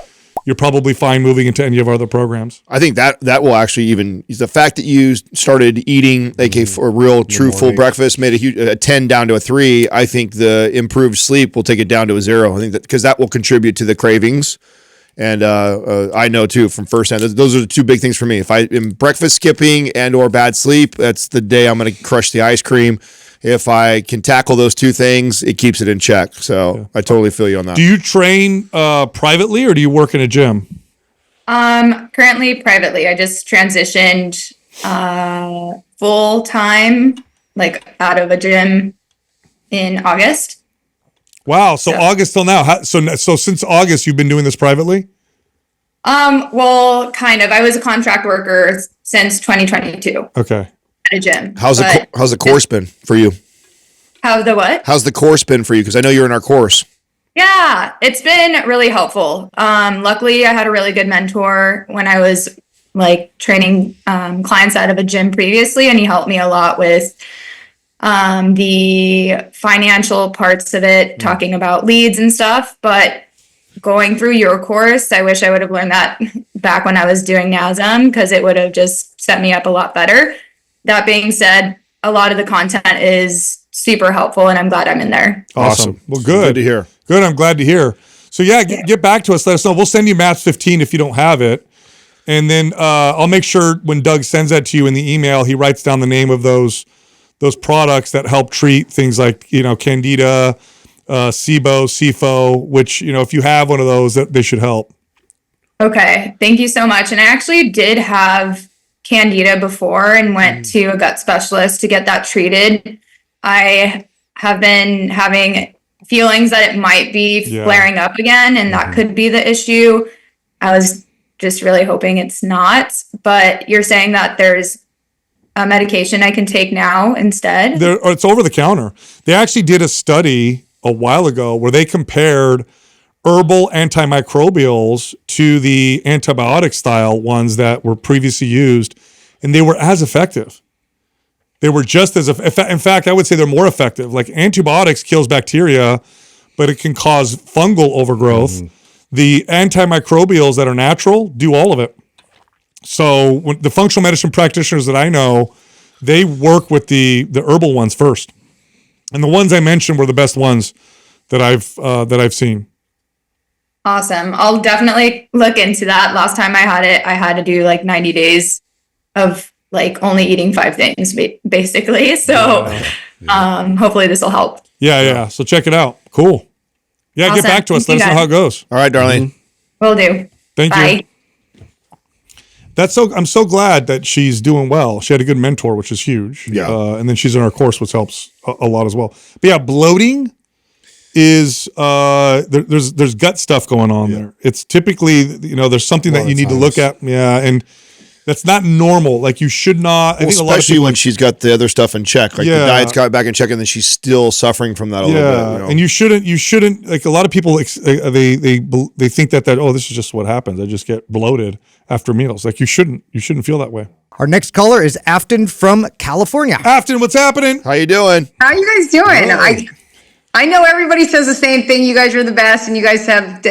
you're probably fine moving into any of our other programs. I think that will actually even the fact that you started eating like a real true full breakfast made a 10 down to a 3. I think the improved sleep will take it down to a 0. I think that because that will contribute to the cravings And I know too from firsthand, those are the two big things for me. If I am breakfast skipping and or bad sleep, that's the day I'm going to crush the ice cream. If I can tackle those two things, it keeps it in check. So I totally feel you on that. Do you train privately or do you work in a gym? Currently privately. I just transitioned full time, like out of a gym in August. Wow. So August till now. So since August, you've been doing this privately? Well, kind of. I was a contract worker since 2022 Okay. at a gym. How's the course been for you? How the what? How's the course been for you? Because I know you're in our course. Yeah, it's been really helpful. Luckily, I had a really good mentor when I was like training clients out of a gym previously, and he helped me a lot with the financial parts of it, talking about leads and stuff. But going through your course, I wish I would have learned that back when I was doing NASM, because it would have just set me up a lot better. That being said, a lot of the content is super helpful, and I'm glad I'm in there. Awesome. Well, good to hear. Good. I'm glad to hear. So get back to us. Let us know. We'll send you MAPS 15 if you don't have it. And then I'll make sure when Doug sends that to you in the email, he writes down the name of those products that help treat things like, Candida, SIBO, SIFO, which, if you have one of those, that they should help. Okay. Thank you so much. And I actually did have Candida before and went to a gut specialist to get that treated. I have been having feelings that it might be flaring up again, and that could be the issue. I was just really hoping it's not, but you're saying that there's a medication I can take now instead? It's over the counter. They actually did a study a while ago where they compared herbal antimicrobials to the antibiotic style ones that were previously used, and they were as effective. They were just as in fact, I would say they're more effective. Like antibiotics kills bacteria, but it can cause fungal overgrowth. The antimicrobials that are natural do all of it. So when the functional medicine practitioners that I know, they work with the herbal ones first. And the ones I mentioned were the best ones that I've seen. Awesome. I'll definitely look into that. Last time I had it, I had to do like 90 days of like only eating 5 things basically. So hopefully this will help. Yeah. So check it out. Cool. Yeah, Awesome. Get back to us. Thank Let us know how it goes. All right, Darlene. Will do. Thank Bye. you. I'm so glad that she's doing well. She had a good mentor, which is huge. Yeah. And then she's in our course, which helps a lot as well. But yeah, bloating is there's gut stuff going on there. It's typically, there's something that you need to look at. Yeah. And that's not normal. Like you should not. I think a lot of especially people, when she's got the other stuff in check. Like the diet's got back in check, and then she's still suffering from that a little bit. And you shouldn't. Like a lot of people, they think that this is just what happens. I just get bloated after meals. Like you shouldn't feel that way. Our next caller is Afton from California. Afton, what's happening? How you doing? How are you guys doing? I know everybody says the same thing. You guys are the best, and you guys have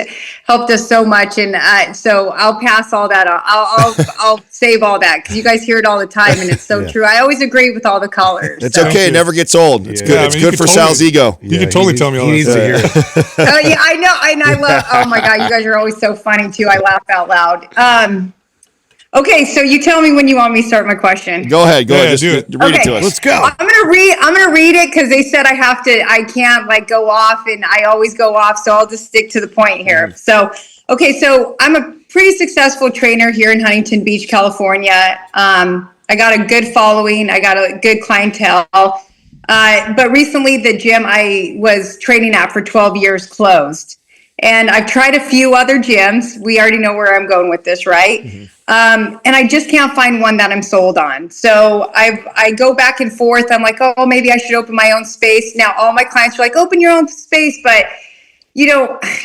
helped us so much. And so I'll pass all that on. I'll save all that because you guys hear it all the time, and it's so true. I always agree with all the callers. It's okay. It never gets old. It's good. Yeah, it's good for Sal's ego. You can totally tell me all He that. needs to hear it. Oh yeah, I know, and I love. Oh my God, you guys are always so funny too. I laugh out loud. Okay, so you tell me when you want me to start my question. Go ahead. Yeah, Just do it. read it to us. Let's go. I'm gonna read it because they said I can't like go off, and I always go off, so I'll just stick to the point here. So I'm a pretty successful trainer here in Huntington Beach, California. I got a good following, I got a good clientele, but recently the gym I was training at for 12 years closed. And I've tried a few other gyms. We already know where I'm going with this, right? Mm-hmm. And I just can't find one that I'm sold on. So I go back and forth. I'm like, oh, maybe I should open my own space. Now all my clients are like, open your own space. But,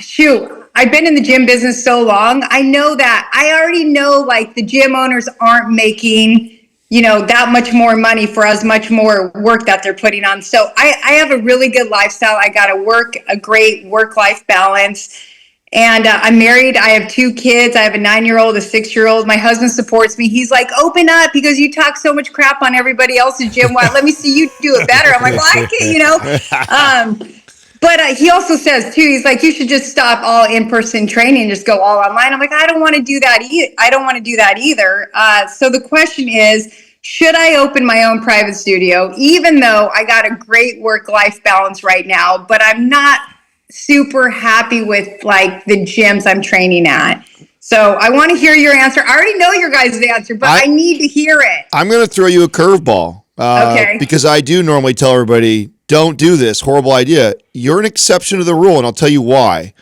shoot, I've been in the gym business so long. I know that. I already know like the gym owners aren't making that much more money for as much more work that they're putting on. So I have a really good lifestyle. I got a great work-life balance. And I'm married. I have 2 kids. I have a 9-year-old, a 6-year-old. My husband supports me. He's like, open up because you talk so much crap on everybody else's gym. Let me see you do it better. I'm like, well, I can't, But he also says too, he's like, you should just stop all in-person training and just go all online. I'm like, I don't want to do that. I don't want to do that either. So the question is, should I open my own private studio, even though I got a great work-life balance right now, but I'm not super happy with like the gyms I'm training at? So I want to hear your answer. I already know your guys' answer, but I need to hear it. I'm going to throw you a curveball. Okay. Because I do normally tell everybody, don't do this. Horrible idea. You're an exception to the rule, and I'll tell you why.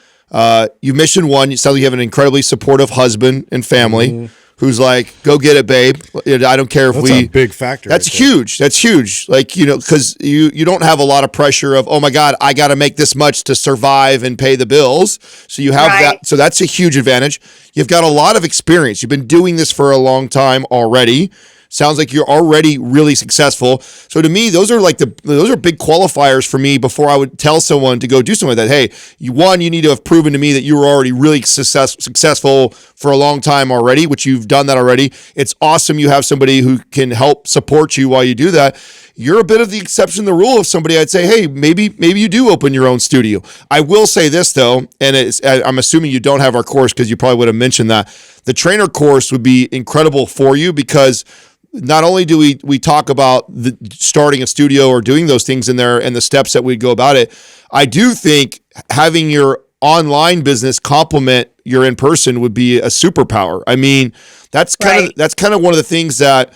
You mission one. You sound like you have an incredibly supportive husband and family who's like, go get it, babe. I don't care if That's a big factor. That's huge. That's huge. Like, because you don't have a lot of pressure of, oh my God, I got to make this much to survive and pay the bills. So you have that. So that's a huge advantage. You've got a lot of experience. You've been doing this for a long time already. Sounds like you're already really successful. So to me, those are big qualifiers for me before I would tell someone to go do something like that. Hey, you need to have proven to me that you were already really successful for a long time already, which you've done that already. It's awesome you have somebody who can help support you while you do that. You're a bit of the exception to the rule of somebody I'd say, hey, maybe you do open your own studio. I will say this though, and I'm assuming you don't have our course because you probably would have mentioned that. The trainer course would be incredible for you because not only do we talk about starting a studio or doing those things in there and the steps that we'd go about it, I do think having your online business complement your in-person would be a superpower. I mean, that's kind of one of the things that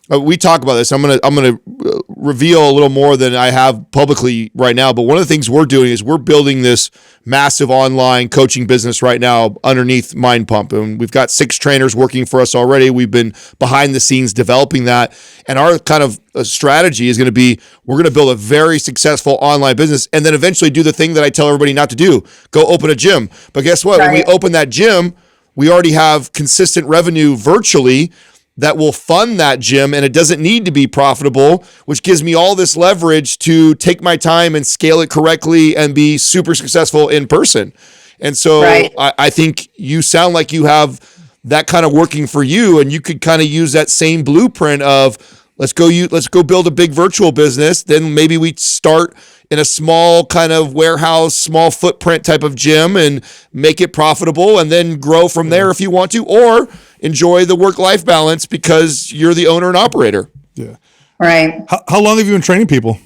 we talk about this. I'm gonna reveal a little more than I have publicly right now. But one of the things we're doing is we're building this massive online coaching business right now underneath Mind Pump, and we've got 6 trainers working for us already. We've been behind the scenes developing that, and our kind of strategy is going to be we're going to build a very successful online business, and then eventually do the thing that I tell everybody not to do: go open a gym. But guess what? When we open that gym, we already have consistent revenue virtually that will fund that gym, and it doesn't need to be profitable, which gives me all this leverage to take my time and scale it correctly and be super successful in person. And so I think you sound like you have that kind of working for you, and you could kind of use that same blueprint of let's go build a big virtual business. Then maybe we start in a small kind of warehouse, small footprint type of gym and make it profitable, and then grow from there if you want to, or enjoy the work-life balance because you're the owner and operator. Yeah. Right. How long have you been training people?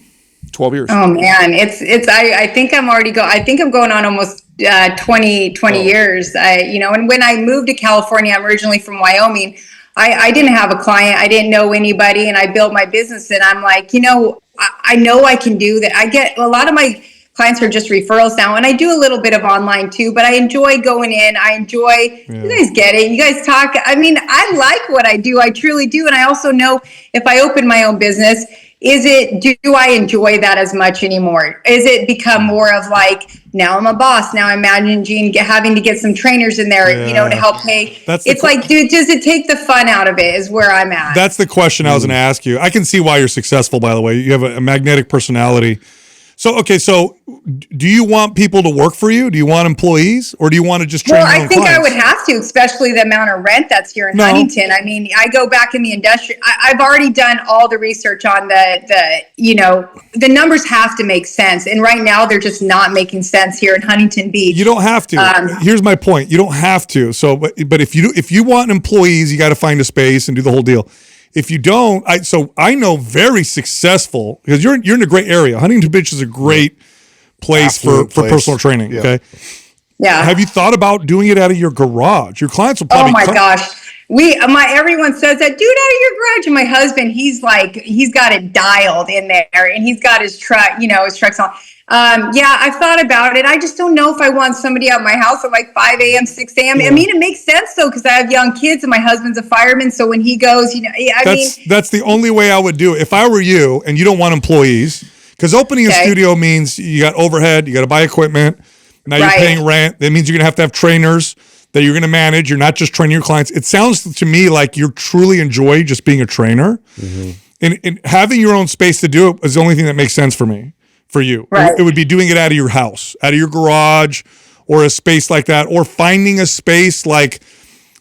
12 years. Oh man, I think I'm going on almost 20 years. And when I moved to California, I'm originally from Wyoming. I didn't have a client. I didn't know anybody, and I built my business, and I'm like, I know I can do that. I get a lot of my clients are just referrals now, and I do a little bit of online too, but I enjoy going in. You guys get it. You guys talk. I mean, I like what I do. I truly do. And I also know if I open my own business, do I enjoy that as much anymore? Is it become more of like, now I'm a boss. Now I'm managing, having to get some trainers in there, to help pay. It's like, dude, does it take the fun out of it is where I'm at. That's the question I was going to ask you. I can see why you're successful, by the way. You have a magnetic personality. So do you want people to work for you? Do you want employees, or do you want to just train your own clients? I would have to, especially the amount of rent that's here in Huntington. I mean, I go back in the industry. I've already done all the research on the numbers have to make sense. And right now they're just not making sense here in Huntington Beach. You don't have to. Here's my point. You don't have to. So, but if you want employees, you got to find a space and do the whole deal. If you don't, I know very successful, because you're in a great area. Huntington Beach is a great place for personal training. Yeah. Okay. Yeah. Have you thought about doing it out of your garage? Your clients will probably. Oh my gosh. Everyone says that, dude, out of your garage. And my husband, he's got it dialed in there, and he's got his truck, his truck's on. I've thought about it. I just don't know if I want somebody at my house at like 5 a.m., 6 a.m. Yeah. I mean, it makes sense though, because I have young kids and my husband's a fireman. So when he goes, that's the only way I would do it. If I were you and you don't want employees, because opening a studio means you got overhead, you got to buy equipment. Now you're paying rent. That means you're going to have trainers that you're going to manage. You're not just training your clients. It sounds to me like you truly enjoy just being a trainer. Mm-hmm. And having your own space to do it is the only thing that makes sense for me. For you, it would be doing it out of your house, out of your garage, or a space like that, or finding a space like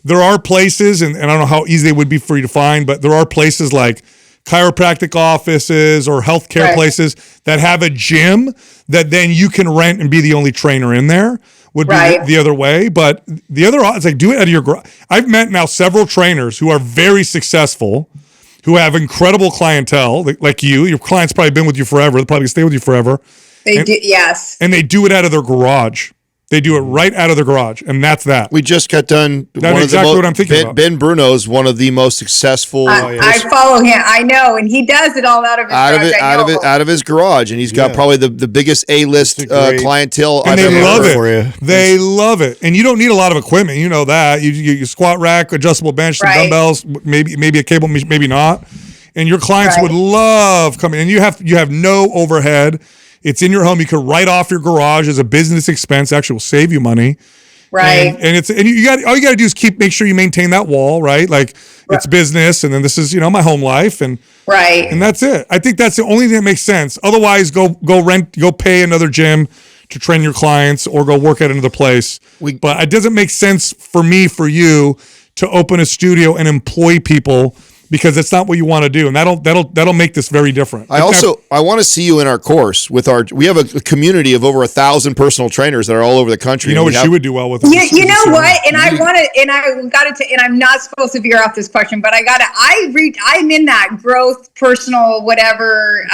there are places, and I don't know how easy they would be for you to find, but there are places like chiropractic offices or healthcare places that have a gym that then you can rent and be the only trainer in there would be the other way. But the other, it's like, do it out of your garage. I've met now several trainers who are very successful, who have incredible clientele, like you. Your client's probably been with you forever. They'll probably stay with you forever. They do, yes. And they do it out of their garage. They do it right out of theher garage, and that's that. We just got done. That's exactly what I'm thinking about. Ben Bruno's one of the most successful. I follow him. I know, and he does it all out of his garage. Out of his garage, and he's got probably the biggest A-list clientele. And I've they ever love heard. it. They love it, and you don't need a lot of equipment. You know that you squat rack, adjustable bench, some dumbbells, maybe a cable, maybe not. And your clients would love coming. And you have no overhead. It's in your home. You can write off your garage as a business expense. Actually, will save you money. Right. And you got all you got to do is make sure you maintain that wall, right? Like it's business, and then this is my home life, and and that's it. I think that's the only thing that makes sense. Otherwise, go pay another gym to train your clients, or go work at another place. But it doesn't make sense for you to open a studio and employ people, because it's not what you want to do, and that'll make this very different. I want to see you in our course we have a community of over 1,000 personal trainers that are all over the country. You know what she would do well with? You know what? And I want to, and I got it. And I'm not supposed to veer off this question, but I'm in that growth, personal, whatever,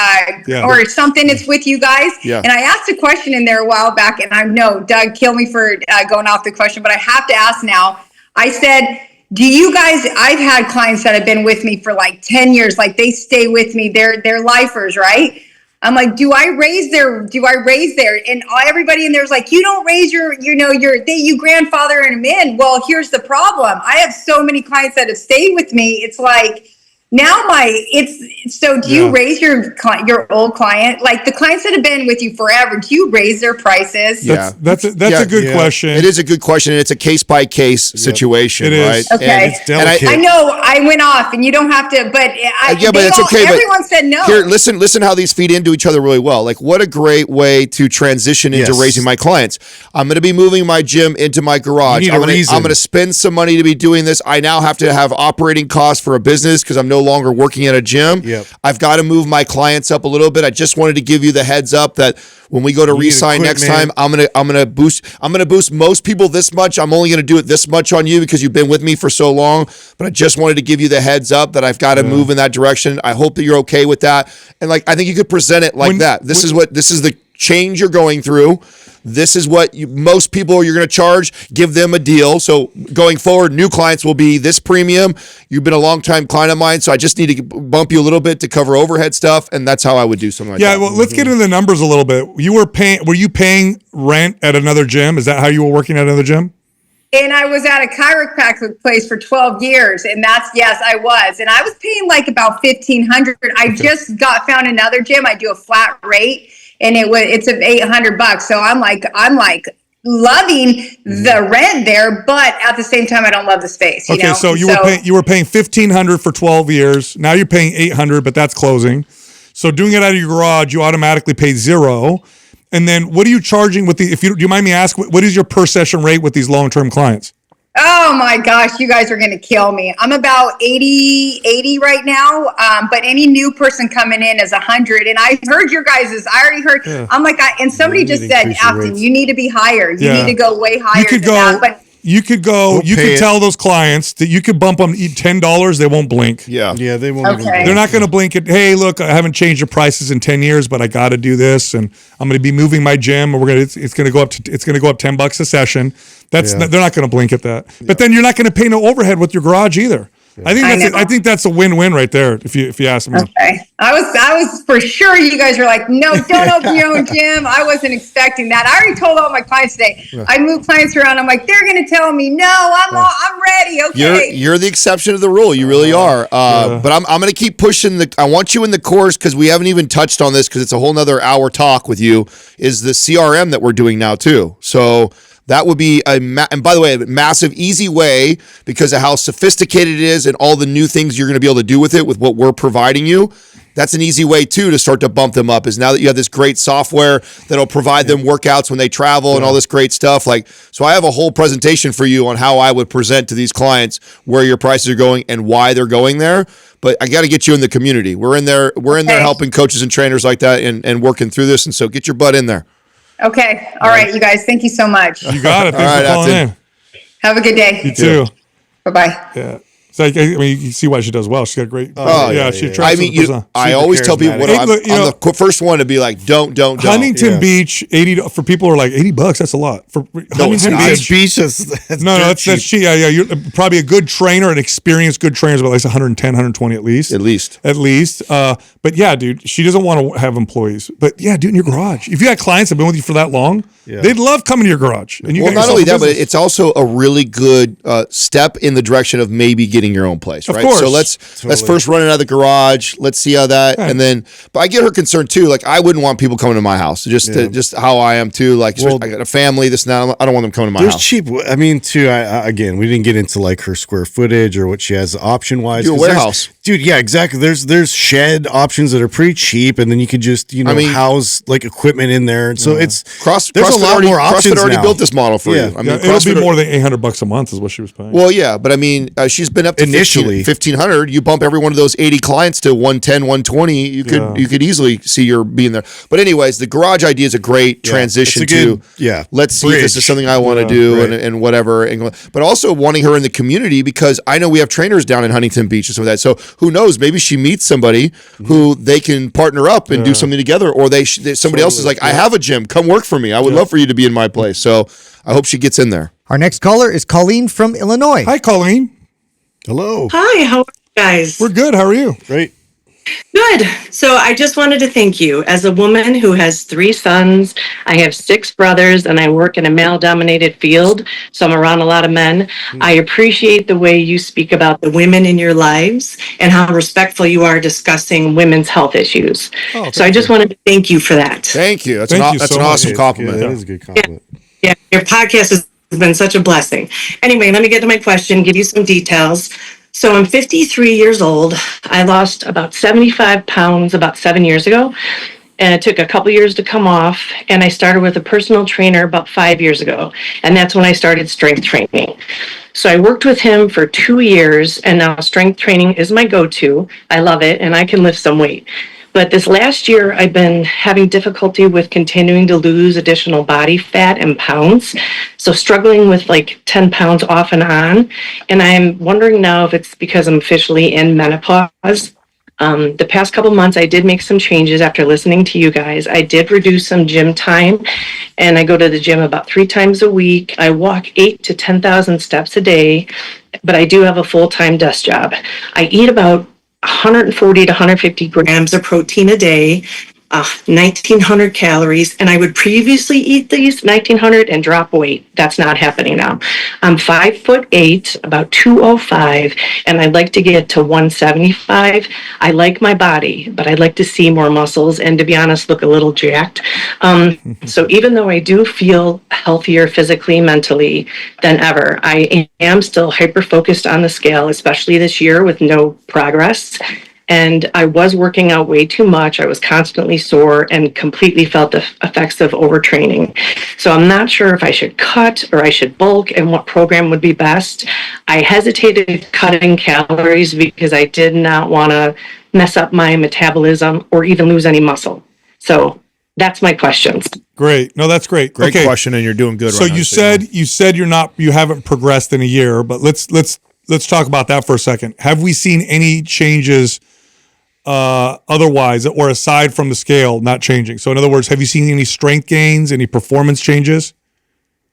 or something. It's with you guys. Yeah. And I asked a question in there a while back, and I know Doug, kill me for going off the question, but I have to ask now. I said, do you guys, I've had clients that have been with me for like 10 years, like they stay with me, they're lifers, right? I'm like, do I raise their, and everybody in there's like, you don't raise you grandfather them in. Well, here's the problem. I have so many clients that have stayed with me. It's like, now do you raise your old client, like the clients that have been with you forever, do you raise their prices? That's a good question. It is a good question, and it's a case by case situation, right? Okay. And I know I went off, and you don't have to, but it's okay. Everyone said no. Here, listen how these feed into each other really well. Like, what a great way to transition into raising my clients. I'm going to be moving my gym into my garage. I'm going to spend some money to be doing this. I now have to have operating costs for a business because I'm no longer working at a gym. Yep. I've got to move my clients up a little bit. I just wanted to give you the heads up that when we go to re-sign next time, I'm gonna boost most people this much. I'm only gonna do it this much on you because you've been with me for so long. But I just wanted to give you the heads up that I've got to move in that direction. I hope that you're okay with that. And like, I think you could present it like that. This is the change you're going through. This is what most people you're going to charge. Give them a deal. So going forward, new clients will be this premium. You've been a long-time client of mine, so I just need to bump you a little bit to cover overhead stuff, and that's how I would do something like that. Yeah, well, let's get into the numbers a little bit. Were you paying rent at another gym? Is that how you were working at another gym? And I was at a chiropractic place for 12 years, and yes, I was. And I was paying like about $1,500. I just found another gym. I do a flat rate, and it's $800. So I'm like loving the rent there, but at the same time, I don't love the space. Okay, so you were paying $1,500 for 12 years. Now you're paying $800, but that's closing. So doing it out of your garage, you automatically pay $0. And then what are you charging do you mind me asking, what is your per session rate with these long-term clients? Oh my gosh, you guys are going to kill me. I'm about 80 right now. But any new person coming in is 100. And I heard your guys's, I already heard, I'm like, and somebody just said, Afton, you need to be higher. You need to go way higher than that. But you could tell those clients that you could bump them to eat $10, they won't blink. Yeah, they won't. Okay. They're not going to blink at, hey, look, I haven't changed the prices in 10 years, but I got to do this, and I'm going to be moving my gym, and it's going to go up $10 a session. They're not going to blink at that. But then you're not going to pay no overhead with your garage either. Yeah. I think that's a win-win right there. If you ask me. Okay, I was for sure. You guys were like, no, don't open your own gym. I wasn't expecting that. I already told all my clients today. Yeah. I move clients around. I'm like, they're going to tell me, no, I'm ready. Okay, you're the exception to the rule. You really are. But I'm going to keep pushing I want you in the course because we haven't even touched on this because it's a whole nother hour talk with you. Is the CRM that we're doing now too? So. That would be and by the way, a massive, easy way because of how sophisticated it is and all the new things you're going to be able to do with it with what we're providing you. That's an easy way, too, to start to bump them up is now that you have this great software that'll provide them workouts when they travel and all this great stuff. So I have a whole presentation for you on how I would present to these clients where your prices are going and why they're going there. but I got to get you in the community. We're in there helping coaches and trainers like that and working through this. And so get your butt in there. Okay. All right, you guys. Thank you so much. You got it. Thanks All right, for calling that's in. Have a good day. You too. Bye-bye. Yeah. So I mean, you see why she does well. She's got great. She attracts. I mean, I always tell people when I'm on the first one to be like, don't. Huntington Beach, $80 for people who are like $80. That's a lot for Huntington Beach. That's cheap. Yeah. You're probably a good trainer, an experienced good trainer is about like 110, 120 at least. At least. But yeah, dude, she doesn't want to have employees. But yeah, do it in your garage. If you got clients that have been with you for that long, they'd love coming to your garage. And you not only that, but it's also a really good step in the direction of maybe getting your own place, right? Of course. So let's first run it out of the garage. Let's see how that, and then. But I get her concern too. Like I wouldn't want people coming to my house. Just how I am too. Like I got a family. This now I don't want them coming to my house. Cheap. I mean, too. Again, we didn't get into like her square footage or what she has option wise. Your warehouse, dude. Yeah, exactly. There's shed options that are pretty cheap, and then you could just house like equipment in there. And so it's there's a lot more options. CrossFit already now. built this model for you. I mean, it'll be more than $800 a month is what she was paying. Well, yeah, but I mean, she's been up to initially 1,500. You bump every one of those 80 clients to 110, 120. You could easily see your being there. But anyways, the garage idea is a great transition to let's see if this is something I want to do and whatever. But also wanting her in the community because I know we have trainers down in Huntington Beach and some of that. So who knows? Maybe she meets somebody who they can partner up and do something together, or somebody else is like, I have a gym. Come work for me. I would love for you to be in my place. So I hope she gets in there. Our next caller is Colleen from Illinois. Hi, Colleen. Hello. Hi, how are you guys? We're good. How are you? Great. Good. So I just wanted to thank you. As a woman who has 3 sons, I have 6 brothers, and I work in a male-dominated field, so I'm around a lot of men. I appreciate the way you speak about the women in your lives and how respectful you are discussing women's health issues. So I just wanted to thank you for that. Thank you. That's an awesome compliment. That is a good compliment. Yeah, your podcast has been such a blessing. Anyway, let me get to my question, give you some details. So I'm 53 years old. I lost about 75 pounds about 7 years ago, and it took a couple years to come off. And I started with a personal trainer about 5 years ago, and that's when I started strength training. So I worked with him for 2 years, and now strength training is my go-to. I love it, and I can lift some weight. But this last year, I've been having difficulty with continuing to lose additional body fat and pounds. So struggling with like 10 pounds off and on. And I'm wondering now if it's because I'm officially in menopause. The past couple months, I did make some changes after listening to you guys. I did reduce some gym time, and I go to the gym about 3 times a week. I walk 8,000 to 10,000 steps a day, but I do have a full-time desk job. I eat about 140 to 150 grams of protein a day, 1,900 calories, and I would previously eat these 1,900 and drop weight. That's not happening now. I'm 5'8", about 205, and I'd like to get to 175. I like my body, but I'd like to see more muscles and, to be honest, look a little jacked. So even though I do feel healthier physically, mentally than ever, I am still hyper-focused on the scale, especially this year with no progress. And I was working out way too much. I was constantly sore and completely felt the effects of overtraining. So I'm not sure if I should cut or I should bulk and what program would be best. I hesitated cutting calories because I did not want to mess up my metabolism or even lose any muscle. So that's my questions. Great. No, that's great. Great question, and you're doing good. So you said you haven't progressed in a year, but let's talk about that for a second. Have we seen any changes otherwise, or aside from the scale not changing? So in other words, have you seen any strength gains, any performance changes?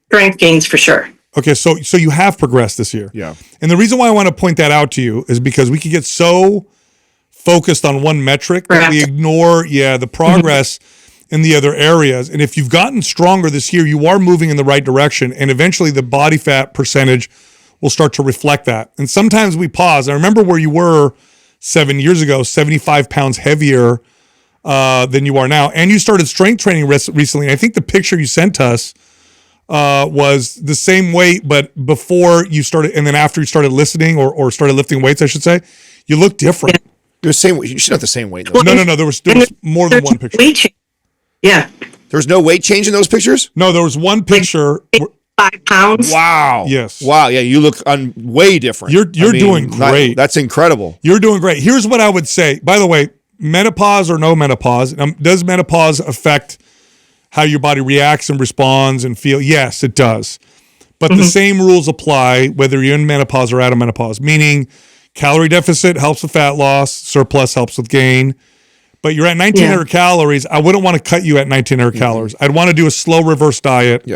Strength gains for sure. Okay, so you have progressed this year. Yeah. And the reason why I want to point that out to you is because we could get so focused on one metric that we ignore the progress in the other areas. And if you've gotten stronger this year, you are moving in the right direction, and eventually the body fat percentage will start to reflect that. And sometimes we pause. I remember where you were 7 years ago, 75 pounds heavier than you are now. And you started strength training recently. I think the picture you sent us was the same weight, but before you started, and then after you started listening or started lifting weights, I should say, you look different. You're the same weight. You should have the same weight, though. No. There was more than one picture. Yeah. There's no weight change in those pictures? No, there was one picture. 5 pounds. Wow. Yes. Wow. Yeah, you look way different. You're doing great. That's incredible. You're doing great. Here's what I would say. By the way, menopause or no menopause, does menopause affect how your body reacts and responds and feel? Yes, it does. But the same rules apply whether you're in menopause or out of menopause, meaning calorie deficit helps with fat loss, surplus helps with gain. But you're at 1,900 calories. I wouldn't want to cut you at 1,900 calories. I'd want to do a slow reverse diet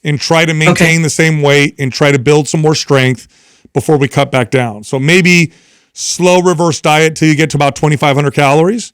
and try to maintain the same weight and try to build some more strength before we cut back down. So maybe slow reverse diet till you get to about 2,500 calories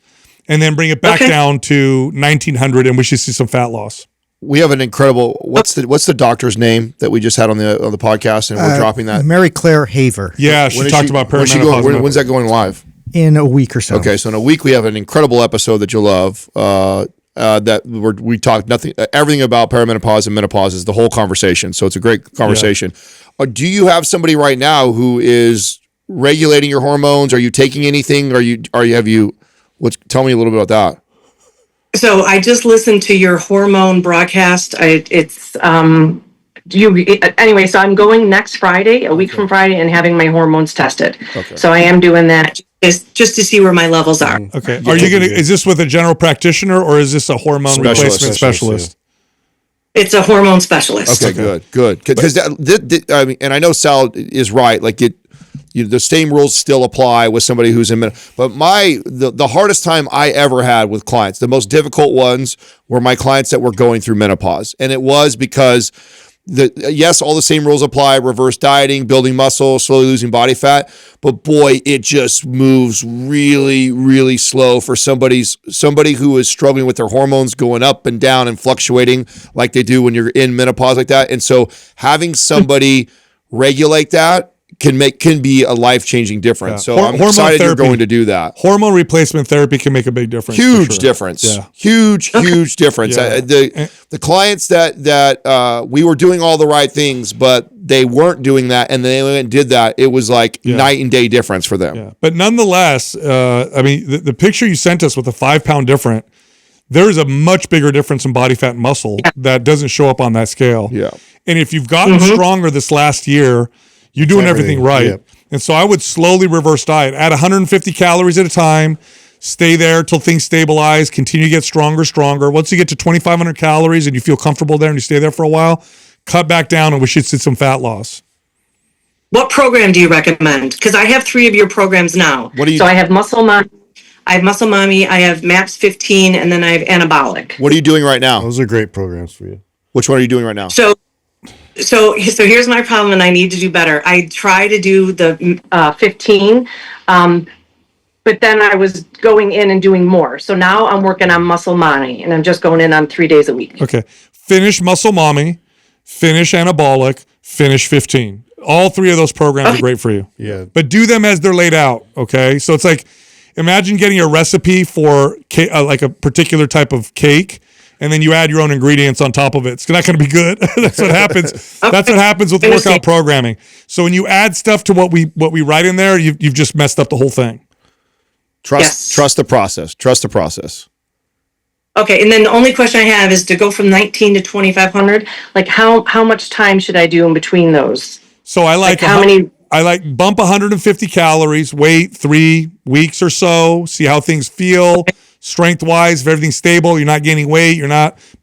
and then bring it back down to 1,900 and we should see some fat loss. We have an incredible. What's the doctor's name that we just had on the podcast, and we're dropping that? Mary Claire Haver. Yeah, she talked about perimenopause. When's that going live? In a week or so. Okay, so in a week we have an incredible episode that you'll love. That we talked everything about perimenopause and menopause is the whole conversation. So it's a great conversation. Yeah. Do you have somebody right now who is regulating your hormones? Are you taking anything? Tell me a little bit about that. So I just listened to your hormone broadcast. Anyway, so I'm going next Friday, a week from Friday, and having my hormones tested. Okay. So I am doing that just to see where my levels are. Okay. Is this with a general practitioner or is this a hormone replacement specialist? It's a hormone specialist. Okay, good. Because I mean, and I know Sal is right. Like the same rules still apply with somebody who's in menopause. But the hardest time I ever had with clients, the most difficult ones were my clients that were going through menopause. And it was because all the same rules apply, reverse dieting, building muscle, slowly losing body fat. But boy, it just moves really, really slow for somebody who is struggling with their hormones going up and down and fluctuating like they do when you're in menopause like that. And so having somebody regulate that can be a life-changing difference. So I'm excited you're going to do that. Hormone replacement therapy can make a big difference. Huge difference. Yeah. Huge difference. Yeah. The clients that we were doing all the right things, but they weren't doing that, and they went and did that. It was like night and day difference for them. Yeah. But nonetheless, I mean, the picture you sent us with a 5-pound difference, there is a much bigger difference in body fat and muscle that doesn't show up on that scale. Yeah. And if you've gotten stronger this last year, you're doing everything right. Yep. And so I would slowly reverse diet. Add 150 calories at a time. Stay there till things stabilize. Continue to get stronger. Once you get to 2,500 calories and you feel comfortable there and you stay there for a while, cut back down and we should see some fat loss. What program do you recommend? Because I have 3 of your programs now. So I have Muscle Mommy, I have MAPS 15, and then I have Anabolic. What are you doing right now? Those are great programs for you. Which one are you doing right now? So here's my problem, and I need to do better. I try to do the 15, but then I was going in and doing more. So now I'm working on Muscle Mommy, and I'm just going in on 3 days a week. Okay. Finish Muscle Mommy, finish Anabolic, finish 15. All 3 of those programs are great for you. Yeah. But do them as they're laid out, okay? So it's like, imagine getting a recipe for like a particular type of cake, and then you add your own ingredients on top of it. It's not going to be good. That's what happens. That's what happens with workout programming. So when you add stuff to what we write in there, you've just messed up the whole thing. Trust the process. Trust the process. Okay, and then the only question I have is to go from 19 to 2,500. Like how much time should I do in between those? So I like bump 150 calories, wait 3 weeks or so, see how things feel. Strength wise, if everything's stable, you're not gaining weight,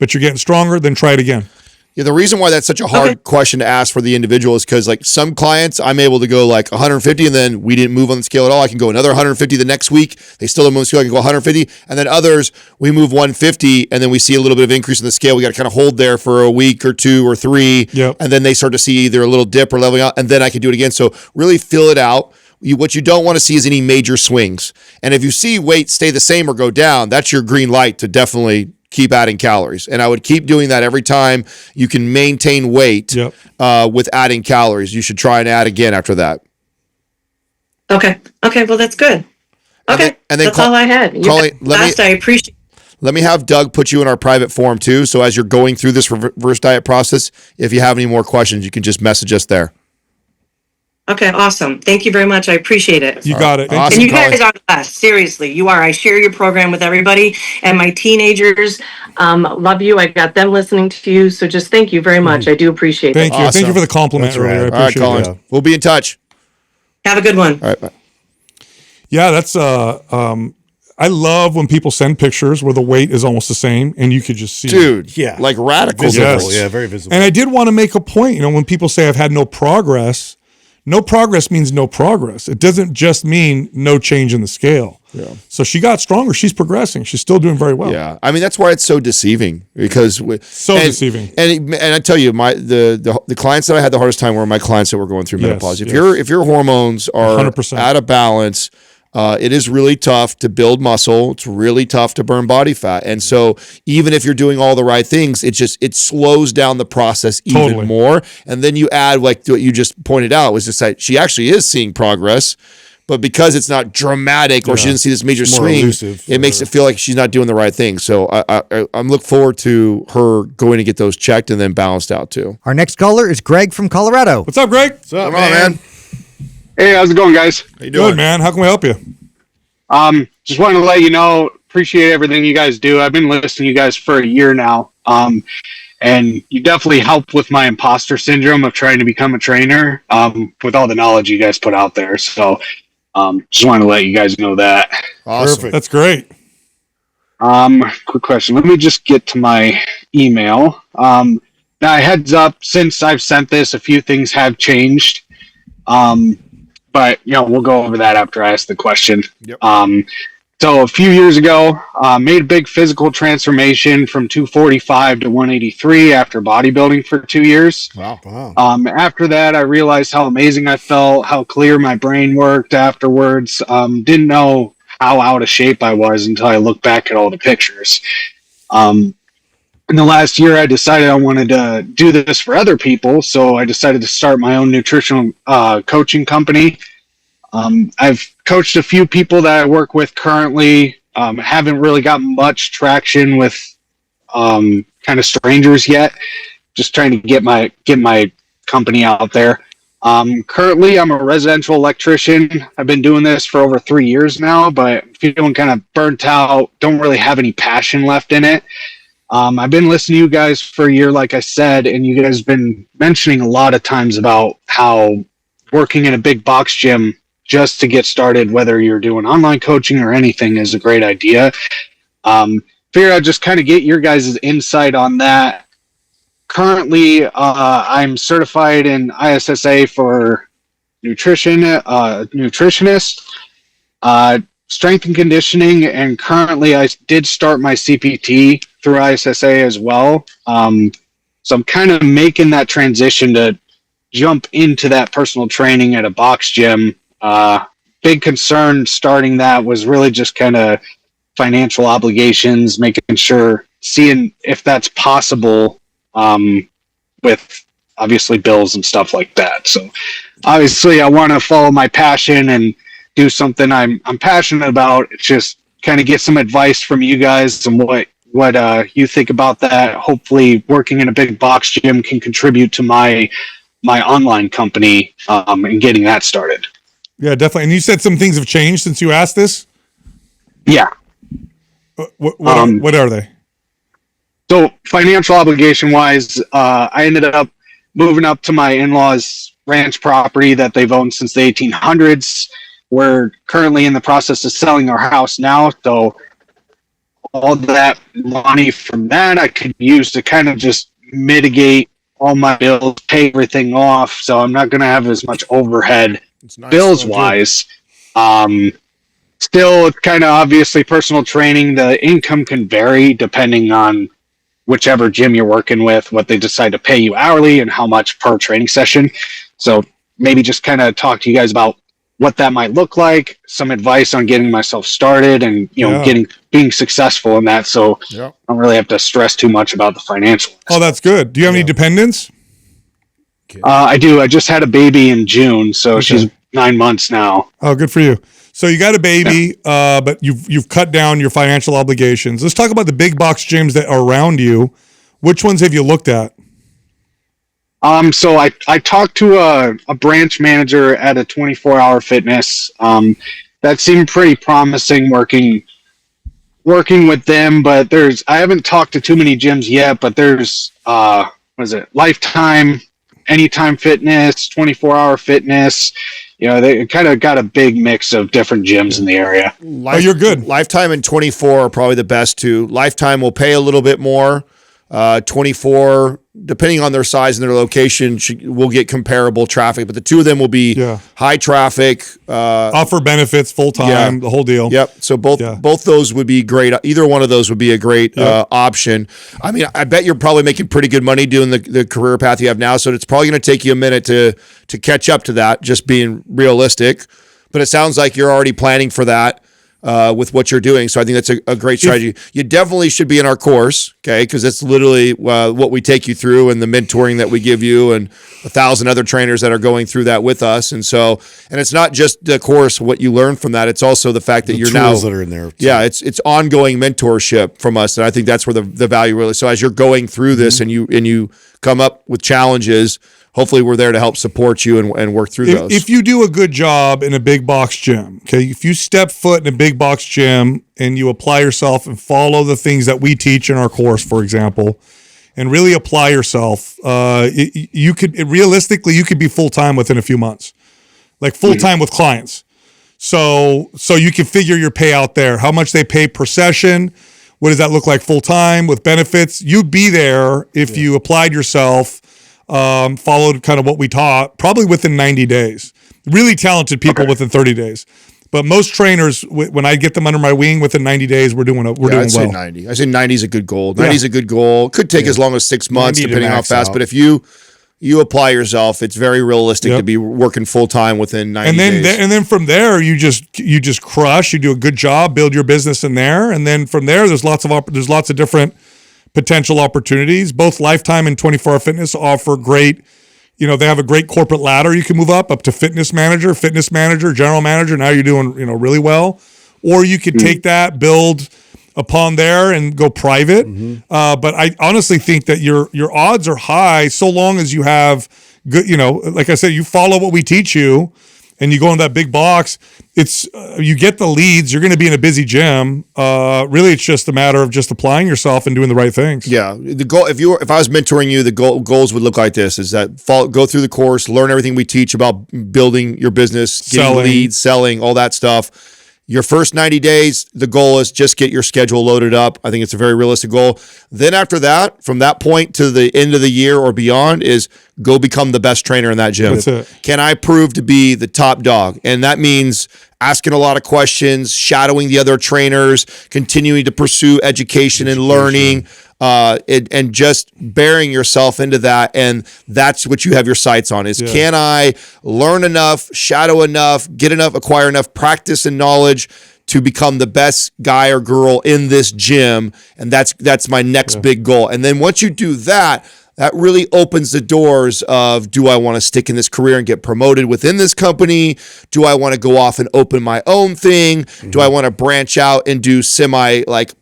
but you're getting stronger, then try it again. Yeah, the reason why that's such a hard question to ask for the individual is because like some clients, I'm able to go like 150 and then we didn't move on the scale at all. I can go another 150 the next week. They still don't move on the scale. I can go 150. And then others, we move 150 and then we see a little bit of increase in the scale. We got to kind of hold there for a week or 2 or 3. Yep. And then they start to see either a little dip or leveling out. And then I can do it again. So really fill it out. What you don't want to see is any major swings. And if you see weight stay the same or go down, that's your green light to definitely keep adding calories. And I would keep doing that every time you can maintain weight with adding calories. You should try and add again after that. Okay. Well, that's good. Okay. And then that's all I had. I appreciate. Let me have Doug put you in our private forum too. So as you're going through this reverse diet process, if you have any more questions, you can just message us there. Okay, awesome. Thank you very much. I appreciate it. You got it. Awesome. And you Colin. guys are the best. Seriously, you are. I share your program with everybody, and my teenagers love you. I got them listening to you. So just thank you very much. I do appreciate Thank it. you. Thank you Awesome. for the compliment That's earlier. rad. I All right, appreciate Colin. it. Yeah. We'll be in touch. Have a good one. All right, bye. Yeah, that's I love when people send pictures where the weight is almost the same and you could just see it. Dude, Yeah. like radical Visible. difference. Yeah, very visible. And I did want to make a point, when people say I've had no progress means no progress. It doesn't just mean no change in the scale. Yeah. So she got stronger. She's progressing. She's still doing very well. Yeah, I mean that's why it's so deceiving because Deceiving. And I tell you, the clients that I had the hardest time were my clients that were going through menopause. If yes. your hormones are 100%. out of balance, it is really tough to build muscle. It's really tough to burn body fat, and so even if you're doing all the right things, it slows down the process even Totally. more. And then you add like what you just pointed out was just that she actually is seeing progress. But because it's not dramatic or she didn't see this major It's more swing, elusive it makes it feel like she's not doing the right thing. So I'm looking forward to her going to get those checked and then balanced out too. Our next caller is Greg from Colorado. What's up, Greg? What's up, Come on, man. Hey, how's it going, guys? How you doing? Good, man. How can we help you? Just wanted to let you know, appreciate everything you guys do. I've been listening to you guys for a year now. And you definitely helped with my imposter syndrome of trying to become a trainer, with all the knowledge you guys put out there. So, just wanted to let you guys know that. Awesome. Perfect. That's great. Quick question. Let me just get to my email. Now, heads up, since I've sent this, a few things have changed. But we'll go over that after I ask the question. Yep. So a few years ago, made a big physical transformation from 245 to 183 after bodybuilding for 2 years. Wow. After that, I realized how amazing I felt, how clear my brain worked afterwards. Didn't know how out of shape I was until I looked back at all the pictures. In the last year, I decided I wanted to do this for other people, so I decided to start my own nutritional coaching company. I've coached a few people that I work with currently. Haven't really gotten much traction with kind of strangers yet. Just trying to get my company out there. Currently, I'm a residential electrician. I've been doing this for over 3 years now, but feeling kind of burnt out. Don't really have any passion left in it. I've been listening to you guys for a year, like I said, and you guys have been mentioning a lot of times about how working in a big box gym just to get started, whether you're doing online coaching or anything, is a great idea. Figure I'd just kind of get your guys' insight on that. Currently, I'm certified in ISSA for nutritionist, strength and conditioning, and currently I did start my CPT through ISSA as well. So I'm kind of making that transition to jump into that personal training at a box gym. Big concern starting that was really just kind of financial obligations, making sure, seeing if that's possible, with obviously bills and stuff like that. So obviously I want to follow my passion and do something I'm passionate about. It's just kind of get some advice from you guys and what you think about that. Hopefully working in a big box gym can contribute to my online company, and getting that started. Yeah, definitely. And you said some things have changed since you asked this. Yeah. What are they? So financial obligation wise, I ended up moving up to my in-laws' ranch property that they've owned since the 1800s. We're currently in the process of selling our house now. So all that money from that I could use to kind of just mitigate all my bills, pay everything off. So I'm not going to have as much overhead Nice. bills wise. Still, it's kind of obviously personal training. The income can vary depending on whichever gym you're working with, what they decide to pay you hourly and how much per training session. So maybe just kind of talk to you guys about what that might look like, some advice on getting myself started and, being successful in that. So Yeah. I don't really have to stress too much about the financial. Oh, that's good. Do you have any dependents? I do. I just had a baby in June, so she's 9 months now. Oh, good for you. So you got a baby, but you've cut down your financial obligations. Let's talk about the big box gyms that are around you. Which ones have you looked at? So I talked to a branch manager at a 24-hour fitness. That seemed pretty promising working with them, but I haven't talked to too many gyms yet, but there's what is it? Lifetime, Anytime Fitness, 24-hour fitness. They kind of got a big mix of different gyms in the area. You're good. Lifetime and 24 are probably the best two. Lifetime will pay a little bit more. 24, depending on their size and their location, will get comparable traffic, but the two of them will be high traffic, offer benefits, full time, the whole deal. Yep. So both those would be great. Either one of those would be a great option. I mean, I bet you're probably making pretty good money doing the career path you have now, so it's probably going to take you a minute to catch up to that, just being realistic. But it sounds like you're already planning for that. With what you're doing. So I think that's a great strategy. You definitely should be in our course, okay? Because it's literally what we take you through and the mentoring that we give you and 1,000 other trainers that are going through that with us. And it's not just the course, what you learn from that. It's also the fact that you're now tools that are in there. Yeah, it's ongoing mentorship from us. And I think that's where the value really. So as you're going through this and you come up with challenges, hopefully we're there to help support you and work through those. If you do a good job in a big box gym, okay, if you step foot in a big box gym and you apply yourself and follow the things that we teach in our course, for example, and really apply yourself, realistically, you could be full-time within a few months, like full-time with clients. So you can figure your payout there, how much they pay per session. What does that look like full-time with benefits? You'd be there if you applied yourself, followed kind of what we taught, probably within 90 days. Really talented people within 30 days. But most trainers, when I get them under my wing within 90 days, we're doing well. I'd say 90. I say 90 is a good goal. 90 is a good goal. Could take as long as 6 months, depending on how fast. But if you apply yourself, it's very realistic to be working full time within 90 days. And then from there, you just crush. You do a good job, build your business in there, and then from there, there's lots of different potential opportunities. Both Lifetime and 24-Hour Fitness offer great, they have a great corporate ladder you can move up to fitness manager, general manager. Now you're doing, really well. Or you could take that, build upon there and go private. But I honestly think that your odds are high so long as you have good, like I said, you follow what we teach you and you go in that big box, you get the leads, you're going to be in a busy gym. Really, it's just a matter of just applying yourself and doing the right things. Yeah. The goal, if I was mentoring you, the goals would look like this, is that go through the course, learn everything we teach about building your business, getting leads, selling, all that stuff. Your first 90 days, the goal is just get your schedule loaded up. I think it's a very realistic goal. Then after that, from that point to the end of the year or beyond, is go become the best trainer in that gym. That's it. Can I prove to be the top dog? And that means asking a lot of questions, shadowing the other trainers, continuing to pursue education and learning, and just bearing yourself into that. And that's what you have your sights on is, can I learn enough, shadow enough, get enough, acquire enough practice and knowledge to become the best guy or girl in this gym? And that's my next big goal. And then once you do that, that really opens the doors of, do I want to stick in this career and get promoted within this company? Do I want to go off and open my own thing? Do I want to branch out and do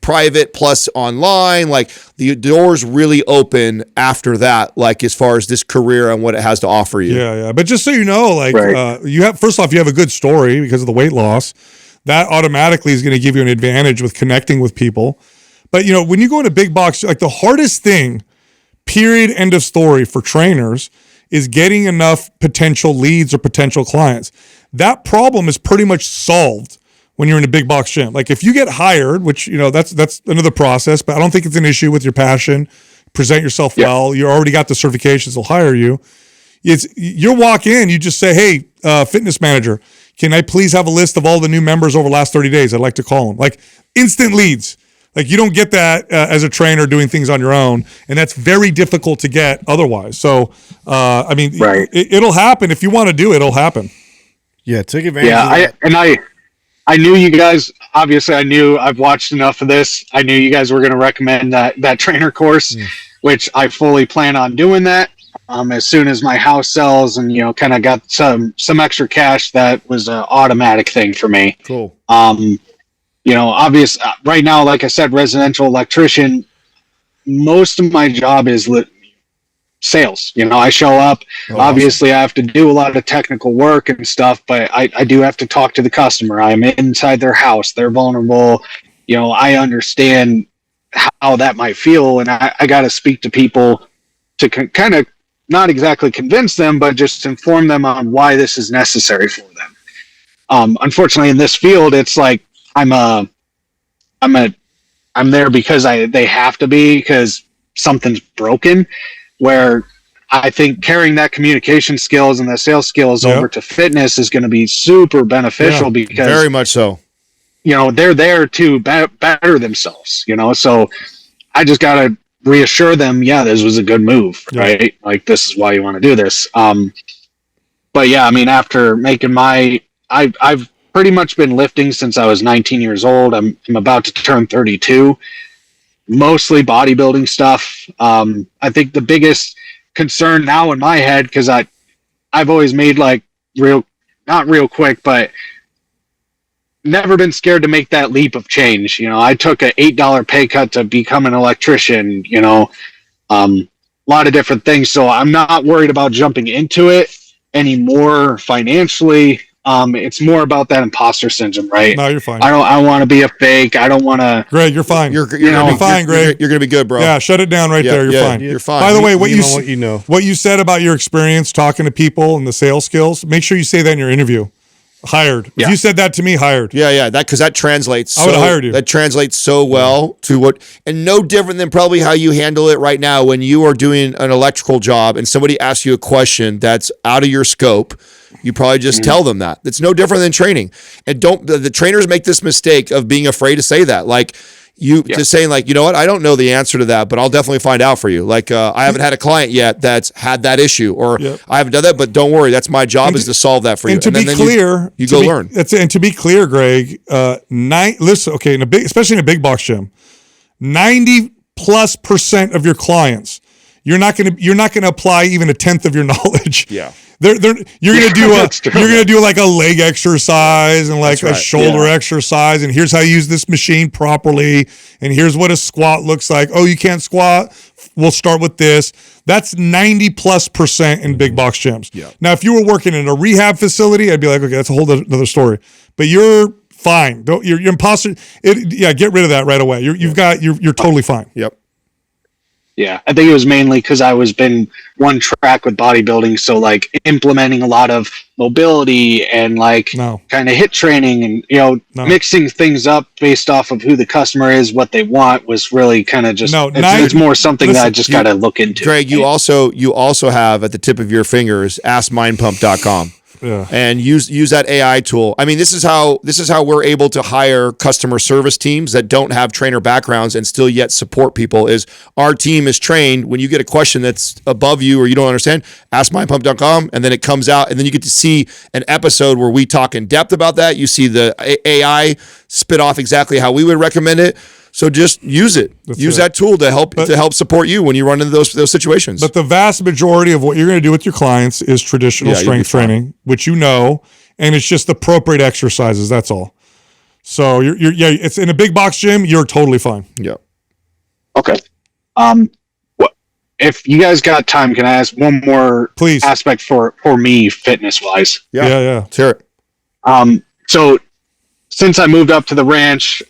private plus online? Like, the doors really open after that, like, as far as this career and what it has to offer you. Yeah. But just so you know, you have a good story because of the weight loss. That automatically is going to give you an advantage with connecting with people. But, when you go in a big box, like, the hardest thing, period, end of story, for trainers is getting enough potential leads or potential clients. That problem is pretty much solved when you're in a big box gym. Like, if you get hired, which, that's another process, but I don't think it's an issue with your passion, present yourself well, you already got the certifications, they'll hire you. You walk in, you just say, hey, fitness manager, can I please have a list of all the new members over the last 30 days? I'd like to call them. Like, instant leads. Like, you don't get that as a trainer doing things on your own, and that's very difficult to get otherwise. So, it'll happen. If you want to do it, it'll happen. Yeah, take advantage of that. I knew you guys, obviously I've watched enough of this. I knew you guys were going to recommend that trainer course, which I fully plan on doing that. As soon as my house sells and, kind of got some extra cash, that was an automatic thing for me. Cool. Right now, like I said, residential electrician, most of my job is sales. I show up, obviously I have to do a lot of technical work and stuff, but I do have to talk to the customer. I'm inside their house, they're vulnerable. I understand how that might feel, and I got to speak to people to kind of not exactly convince them, but just inform them on why this is necessary for them. Unfortunately, in this field, it's like I'm there because they have to be, because something's broken. Where I think carrying that communication skills and the sales skills over to fitness is going to be super beneficial, because very much so. They're there to better themselves. So I just got to reassure them, this was a good move, right? Like, this is why you want to do this. But yeah, I mean, after making I've pretty much been lifting since I was 19 years old. I'm about to turn 32. Mostly bodybuilding stuff. I think the biggest concern now in my head, because I've always made like not real quick, but never been scared to make that leap of change. I took a $8 pay cut to become an electrician. A lot of different things. So I'm not worried about jumping into it anymore financially. It's more about that imposter syndrome, right? No, you're fine. I don't want to be a fake. I don't want to. Greg, you're fine. You're fine, Greg. You're gonna be good, bro. Yeah, shut it down right there. You're fine. You're fine. By the way, what what you said about your experience talking to people and the sales skills, make sure you say that in your interview. Hired. Yeah. If you said that to me, hired. Yeah. Because that translates. I would have hired you. That translates so well to what, and no different than probably how you handle it right now when you are doing an electrical job and somebody asks you a question that's out of your scope. You probably just tell them that. It's no different than training. And the trainers make this mistake of being afraid to say that. Like, just saying, like, you know what, I don't know the answer to that, but I'll definitely find out for you. Like, I haven't had a client yet that's had that issue, or I haven't done that, but don't worry, that's my job, is to solve that for you. And to be clear, you go learn. And to be clear, Greg, listen, okay, especially in a big box gym, 90+% of your clients, you're not gonna apply even a tenth of your knowledge. Yeah. You're gonna do like a leg exercise and like a shoulder exercise, and here's how you use this machine properly, and here's what a squat looks like. Oh, you can't squat? We'll start with this. That's 90+% in big box gyms. Yeah. Now, if you were working in a rehab facility, I'd be like, okay, that's a whole other story. But you're fine. You're imposter. Get rid of that right away. You're totally fine. Yep. Yeah, I think it was mainly because I was been one track with bodybuilding, so like implementing a lot of mobility and like kind of HIIT training, and mixing things up based off of who the customer is, what they want, was really kind of just it's more something that I just got to look into. Greg, you also have at the tip of your fingers askmindpump.com. Yeah. And use that AI tool. I mean, this is how we're able to hire customer service teams that don't have trainer backgrounds and still yet support people. Is our team is trained, when you get a question that's above you or you don't understand, askmindpump.com, and then it comes out, and then you get to see an episode where we talk in depth about that. You see the AI spit off exactly how we would recommend it. So just use it. Use that tool to help support you when you run into those situations. But the vast majority of what you're going to do with your clients is traditional strength training, which and it's just appropriate exercises. That's all. So it's in a big box gym. You're totally fine. Yeah. Okay. If you guys got time, can I ask one more aspect for me, fitness wise? Yeah. Let's hear it. So since I moved up to the ranch,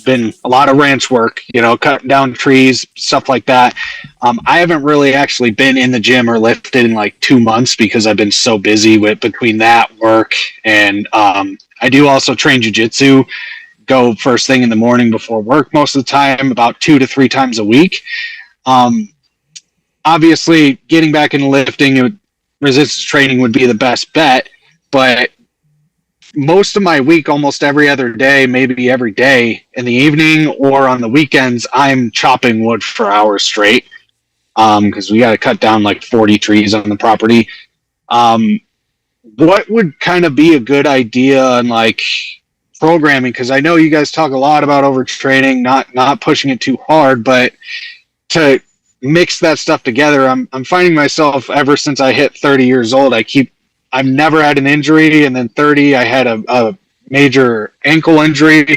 been a lot of ranch work, cutting down trees, stuff like that. I haven't really actually been in the gym or lifted in like 2 months because I've been so busy between that work. And I do also train jiu-jitsu, go first thing in the morning before work most of the time, about 2 to 3 times a week. Obviously, getting back into lifting, resistance training would be the best bet, but most of my week, almost every other day, maybe every day in the evening or on the weekends, I'm chopping wood for hours straight, because we got to cut down like 40 trees on the property. What would kind of be a good idea on like programming? Because I know you guys talk a lot about overtraining, not pushing it too hard, but to mix that stuff together, I'm finding myself, ever since I hit 30 years old, I've never had an injury, and then 30, I had a major ankle injury,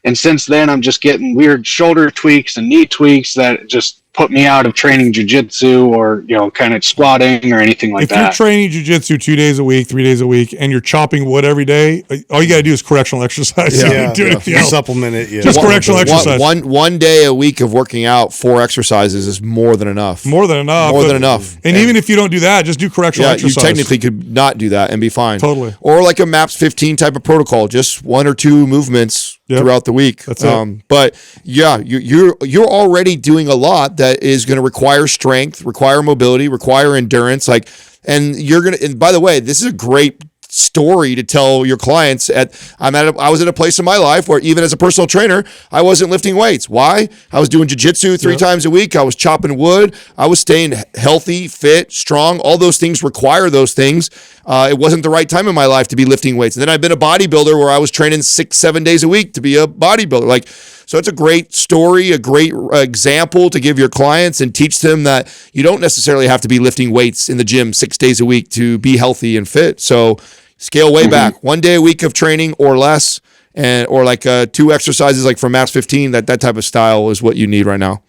and since then I'm just getting weird shoulder tweaks and knee tweaks that just put me out of training jiu-jitsu or, kind of squatting or anything like If you're that. training jiu-jitsu 2 days a week, 3 days a week, and you're chopping wood every day, all you got to do is correctional exercise. You don't do anything else. Supplement it. Yeah. Just correctional exercise. One day a week of working out, 4 exercises is more than enough. More than enough. More than enough. And even if you don't do that, just do correctional exercise. You technically could not do that and be fine. Totally. Or like a MAPS 15 type of protocol, just 1 or 2 movements throughout the week. That's it. But yeah, you're already doing a lot that is going to require strength, require mobility, require endurance. And by the way, this is a great story to tell your clients. I was at a place in my life where even as a personal trainer, I wasn't lifting weights. Why? I was doing jiu-jitsu 3 times a week. I was chopping wood. I was staying healthy, fit, strong. All those things require those things. It wasn't the right time in my life to be lifting weights. And then I've been a bodybuilder where I was training 6-7 days a week to be a bodybuilder. So it's a great story, a great example to give your clients and teach them that you don't necessarily have to be lifting weights in the gym 6 days a week to be healthy and fit. So scale way back, 1 day a week of training or less, or 2 exercises like from MAPS 15. That type of style is what you need right now.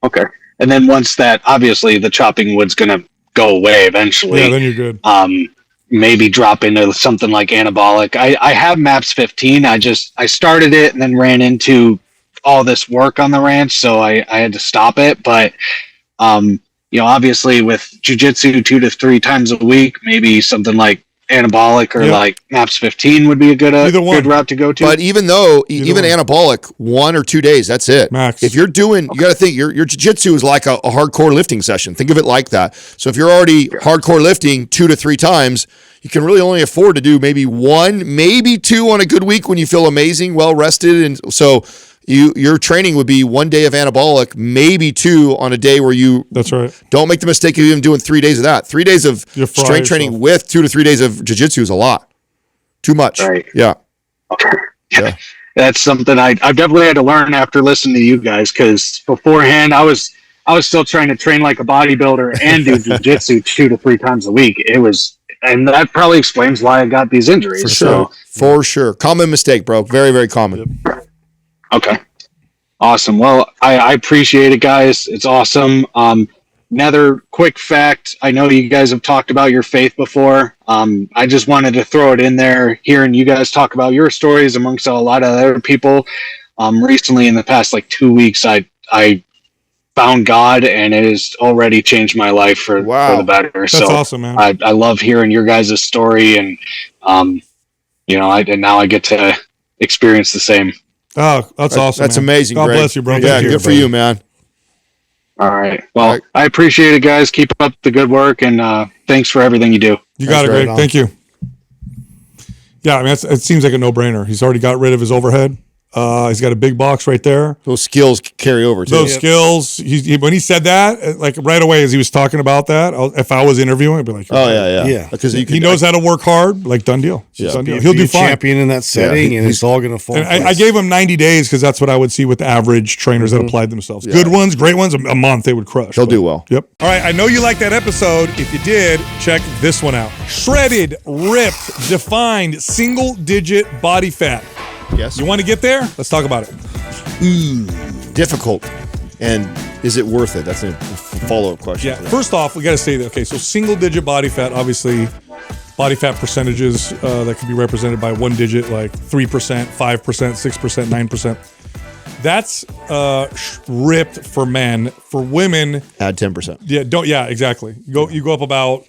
Okay. And then once that, obviously the chopping wood's going to go away eventually. Yeah, then you're good. Maybe drop into something like anabolic. I have MAPS 15. I started it and then ran into all this work on the ranch, so I had to stop it. But obviously with jiu-jitsu 2 to 3 times a week, maybe something like anabolic or like MAPS 15 would be a good route to go to. But even anabolic, 1 or 2 days, that's it. Max. If you're doing, you got to think your jiu-jitsu is like a hardcore lifting session. Think of it like that. So if you're already hardcore lifting 2 to 3 times, you can really only afford to do maybe 1, maybe 2 on a good week when you feel amazing, well rested. And so your training would be 1 day of anabolic, maybe 2 on a day where you That's right. don't make the mistake of even doing 3 days of that. 3 days of strength training with 2 to 3 days of jiu-jitsu is a lot. Too much. Right. Yeah. Okay. Yeah. That's something I've definitely had to learn after listening to you guys, because beforehand I was still trying to train like a bodybuilder and do jiu-jitsu 2 to 3 times a week. And that probably explains why I got these injuries. For sure. Common mistake, bro. Very, very common. Okay. Awesome. Well, I appreciate it, guys. It's awesome. Another quick fact. I know you guys have talked about your faith before. I just wanted to throw it in there, hearing you guys talk about your stories amongst a lot of other people. Recently, in the past 2 weeks, I found God, and it has already changed my life for the better. That's awesome, man. I love hearing your guys' story, and now I get to experience the same. Oh, that's awesome. That's man. amazing. God Greg. bless you, bro. Yeah, good for you, man. All right. Well, I appreciate it, guys. Keep up the good work, and thanks for everything you do. You got it, Greg. Thank you. Yeah, I mean, it seems like a no-brainer. He's already got rid of his overhead. He's got a big box right there. Those skills carry over too. Those skills. When he said that, right away as he was talking about that, if I was interviewing, I'd be like, yeah. Because he knows how to work hard. Done deal. Done deal. He'll do fine. Champion in that setting, and it's all going to fall. And I gave him 90 days because that's what I would see with average trainers that applied themselves. Yeah. Good ones, great ones, a month they would crush. He'll do well. Yep. All right. I know you liked that episode. If you did, check this one out. Shredded, ripped, defined, single-digit body fat. Yes. You want to get there? Let's talk about it. Difficult. And is it worth it? That's a follow-up question. Yeah. First off, we got to say that, okay, so single-digit body fat, obviously, body fat percentages that can be represented by 1 digit, like 3%, 5%, 6%, 9%. That's ripped for men. For women, add 10%. Yeah, exactly. You go up about